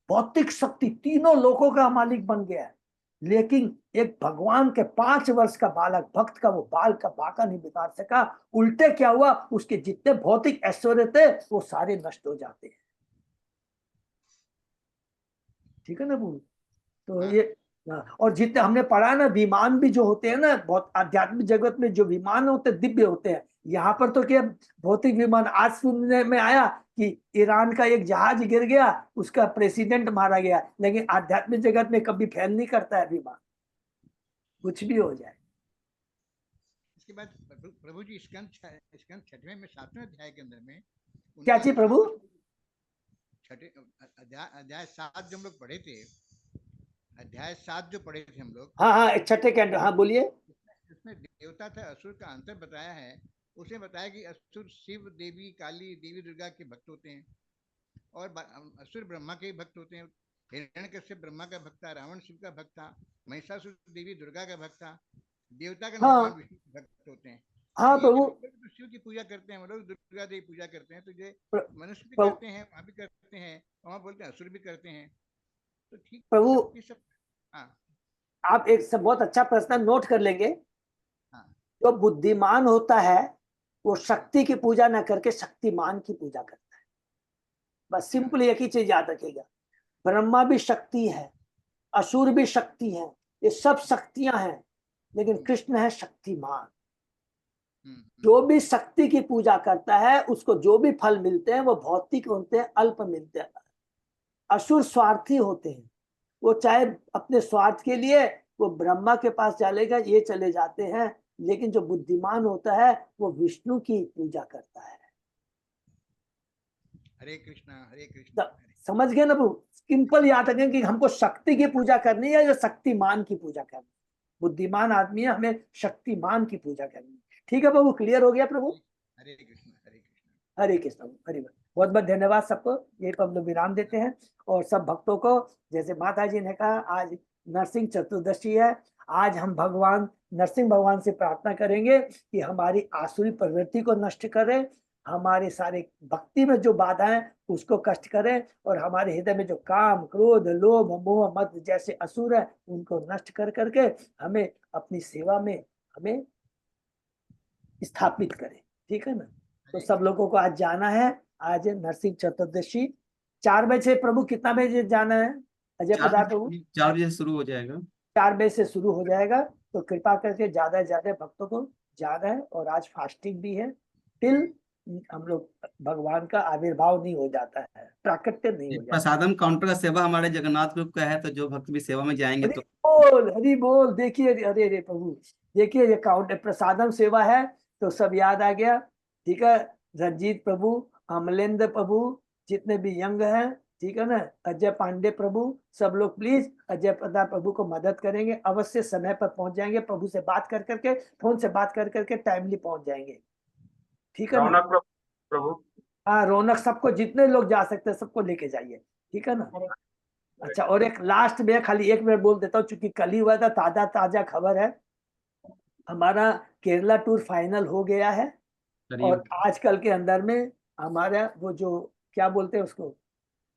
भौतिक शक्ति तीनों लोकों का मालिक बन गया है, लेकिन एक भगवान के 5 वर्ष का बालक भक्त का वो बाल का बाका नहीं बिगाड़ सका। उल्टे क्या हुआ, उसके जितने भौतिक ऐश्वर्य थे वो सारे नष्ट हो जाते हैं। ठीक है ना प्रभु? तो ये और जितने हमने पढ़ा ना, विमान भी जो होते हैं ना, बहुत आध्यात्मिक जगत में जो विमान होते हैं दिव्य होते हैं। यहाँ पर तो क्या भौतिक विमान, आज सुनने में आया कि ईरान का एक जहाज गिर गया, उसका प्रेसिडेंट मारा गया, लेकिन आध्यात्मिक जगत में कभी फेल नहीं करता है विमान, कुछ भी हो जाए। इसके बाद प्रभु जी स्कंद 6वें में 7वें अध्याय के अंदर में क्या चीज प्रभु? छठे अध्याय 7 जो हम लोग पढ़े थे, अध्याय 7 जो पढ़े थे हम लोग, हाँ, छठे कैंडो, हाँ बोलिए। इसमें देवता था असुर का अंतर बताया है। उसे बताया कि असुर शिव, देवी काली, देवी दुर्गा के भक्त होते हैं, और असुर ब्रह्मा के भक्त होते हैं। हिरण्यकश्यप ब्रह्मा का भक्त था, रावण शिव का भक्त था, महिषासुर देवी दुर्गा का भक्त था, देवता का भगवान विष्णु के भक्त होते हैं। हाँ प्रभु, तो शिव की पूजा करते हैं, हम लोग दुर्गा देवी पूजा करते हैं, तो ये मनुष्य भी करते हैं, वहाँ भी करते हैं, वहाँ बोलते हैं असुर भी करते हैं। तो ठीक प्रभु सब हाँ, आप एक सब बहुत अच्छा प्रश्न नोट कर लेंगे। हाँ, जो बुद्धिमान होता है वो शक्ति की पूजा न करके शक्तिमान की पूजा करता है। बस सिंपल एक ही चीज याद रखिएगा, ब्रह्मा भी शक्ति है, असुर भी शक्ति है, ये सब शक्तियां हैं, लेकिन कृष्ण है शक्तिमान। जो भी शक्ति की पूजा करता है उसको जो भी फल मिलते हैं वो भौतिक होते हैं, अल्प मिलते हैं। असुर स्वार्थी होते हैं, वो चाहे अपने स्वार्थ के लिए वो ब्रह्मा के पास चलेगा, ये चले जाते हैं, लेकिन जो बुद्धिमान होता है वो विष्णु की पूजा करता है। हरे कृष्णा। समझ गए ना प्रभु? सिंपल याद रखें कि हमको शक्ति की पूजा करनी है या शक्तिमान की पूजा करनी है। बुद्धिमान आदमी है, हमें शक्तिमान की पूजा करनी है। ठीक है प्रभु, क्लियर हो गया प्रभु? हरे कृष्णा। हरे कृष्ण, हरि बोल। बहुत बहुत धन्यवाद सबको। यही पर हम लोग विराम देते हैं, और सब भक्तों को, जैसे माता जी ने कहा, आज नरसिंह चतुर्दशी है। आज हम भगवान नरसिंह भगवान से प्रार्थना करेंगे कि हमारी आसुरी प्रवृत्ति को नष्ट करें, हमारे सारे भक्ति में जो बाधाएं उसको कष्ट करें, और हमारे हृदय में जो काम, क्रोध, लोभ, मोह, मद जैसे असुर है उनको नष्ट कर करके हमें अपनी सेवा में हमें स्थापित करें। ठीक है ना? तो सब लोगों को आज जाना है। आज नरसिंह चतुर्दशी 4 बजे। प्रभु कितना बजे जाना है अजय प्रताप प्रभु? 4 बजे शुरू हो जाएगा। 4 बजे से शुरू हो जाएगा। तो कृपा करके ज्यादा से ज्यादा भक्तों को जाना है। और आज फास्टिंग भी है, टिल हम लोग भगवान का आविर्भाव नहीं हो जाता है, प्राकट्य नहीं हो जाता। प्रसादम काउंटर का सेवा हमारे जगन्नाथ ग्रुप का है, तो जो भक्त भी सेवा में जाएंगे तो हरि बोल। देखिए, अरे अरे प्रभु, देखिए ये काउंटर प्रसादम सेवा है, तो सब याद आ गया। ठीक है, रंजीत प्रभु, अमलेंद्र प्रभु, जितने भी यंग हैं, ठीक है ना, अजय पांडे प्रभु, सब लोग प्लीज अजय प्रताप प्रभु को मदद करेंगे। अवश्य समय पर पहुंच जाएंगे, प्रभु से बात कर करके, फोन से बात कर करके टाइमली पहुंच जाएंगे। ठीक है ना प्रभु? हाँ, रौनक, सबको जितने लोग जा सकते हैं सबको लेके जाइए। ठीक है ना? अच्छा, और एक लास्ट में खाली 1 मिनट बोल देता हूँ, चूंकि कल ही हुआ था, ताजा खबर है, हमारा केरला टूर फाइनल हो गया है। और आजकल के अंदर में हमारा वो जो क्या बोलते हैं उसको,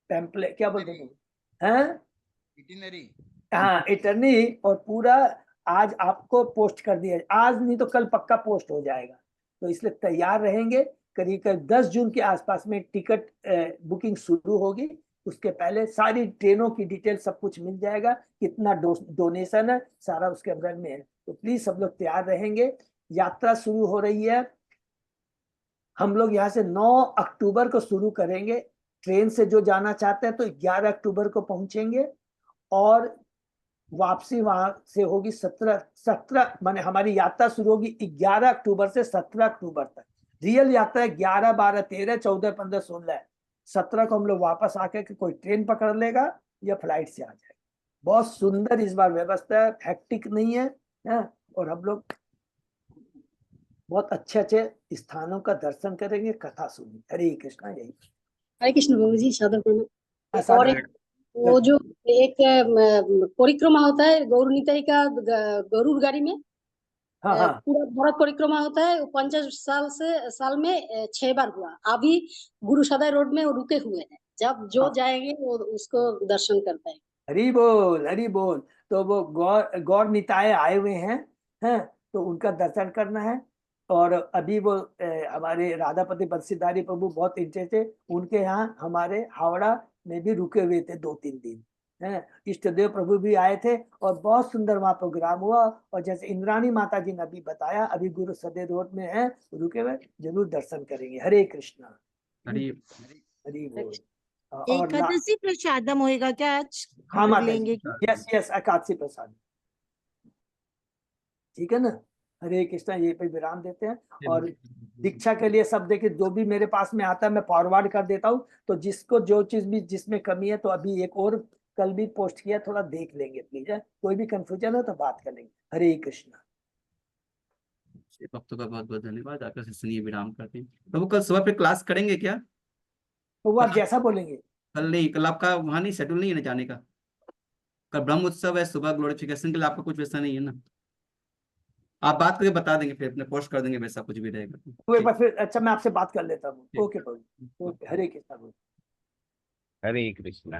टेम्पलेट क्या बोलते हैं, इटिनरी, हाँ इटरनी, और पूरा आज आपको पोस्ट कर दिया, आज नहीं तो कल पक्का पोस्ट हो जाएगा। तो इसलिए तैयार रहेंगे। करीब 10 जून के आसपास में टिकट बुकिंग शुरू होगी। उसके पहले सारी ट्रेनों की डिटेल सब कुछ मिल जाएगा, कितना डोनेशन है सारा उसके अंदर में है। तो प्लीज सब लोग तैयार रहेंगे। यात्रा शुरू हो रही है, हम लोग यहाँ से 9 अक्टूबर को शुरू करेंगे। ट्रेन से जो जाना चाहते हैं तो 11 अक्टूबर को पहुंचेंगे, और वापसी वहां से होगी 17 माने हमारी यात्रा शुरू होगी 11 अक्टूबर से 17 अक्टूबर तक। रियल यात्रा 11, 12, 13, 14, 15, 16, 17 को हम लोग वापस आके के कोई ट्रेन पकड़ लेगा या फ्लाइट से आ जाएगा। बहुत सुंदर इस बार व्यवस्था है, हैक्टिक नहीं है, और हम लोग बहुत अच्छे स्थानों का दर्शन करेंगे, कथा सुनेंगे। हरे कृष्णा। यही हरे कृष्ण बाबू जी, सादर प्रणाम। सादर और एक वो जो एक परिक्रमा होता है गौर निताई का गरुड़ गाड़ी में, हाँ, पूरा भारत परिक्रमा होता है। 50 साल में 6 बार हुआ। अभी गुरु सदाई रोड में वो रुके हुए हैं। जब जो हाँ। जाएंगे वो उसको दर्शन करता है। हरी बोल, हरी बोल। तो वो गौर गौर निताय आए हुए हैं, तो उनका दर्शन करना है। और अभी वो हमारे राधापति बंसीधारी प्रभु बहुत इंटरेस्ट थे, उनके यहाँ हमारे हावड़ा में भी रुके हुए थे 2-3 दिन हैं। इष्ट देव प्रभु भी आए थे और बहुत सुंदर वहाँ प्रोग्राम हुआ। और जैसे इंद्राणी माता जी ने अभी बताया, अभी गुरु सदे रोड में है रुके हुए, जरूर दर्शन करेंगे। हरे कृष्णा, हरी हरी बोल। और एकादशी प्रसादम होएगा क्या आज? हाँ हम लोग माता जी, लेंगे क्या? यस यस, एकादशी प्रसाद, ठीक है ना। हरे कृष्णा, ये पे विराम देते हैं। और दीक्षा के लिए सब देखिए, जो भी मेरे पास में आता है मैं फॉरवर्ड कर देता हूँ। तो जिसको जो चीज भी जिसमें कमी है, तो अभी एक और कल भी पोस्ट किया, थोड़ा देख लेंगे प्लीज है। कोई भी कंफ्यूजन हो तो बात कर लेंगे। हरे कृष्णा। भक्तों का बहुत बहुत धन्यवाद। आकर से सुनिए, विराम करते हैं। प्रभु कल सुबह पे क्लास करेंगे क्या? तो वो आप जैसा बोलेंगे। कल नहीं, कल आपका वहाँ नहीं, शेड्यूल नहीं है ना जाने का? कल ब्रह्म उत्सव है, सुबह ग्लोरिफिकेशन के लिए आपका कुछ वैसा नहीं है ना? आप बात करके बता देंगे, फिर अपने पोस्ट कर देंगे, वैसा कुछ भी रहेगा तो एक बार फिर, अच्छा मैं आपसे बात कर लेता हूँ। ठीक। ओके प्रभु, ओके। हरे कृष्णा प्रभु। हरे कृष्णा।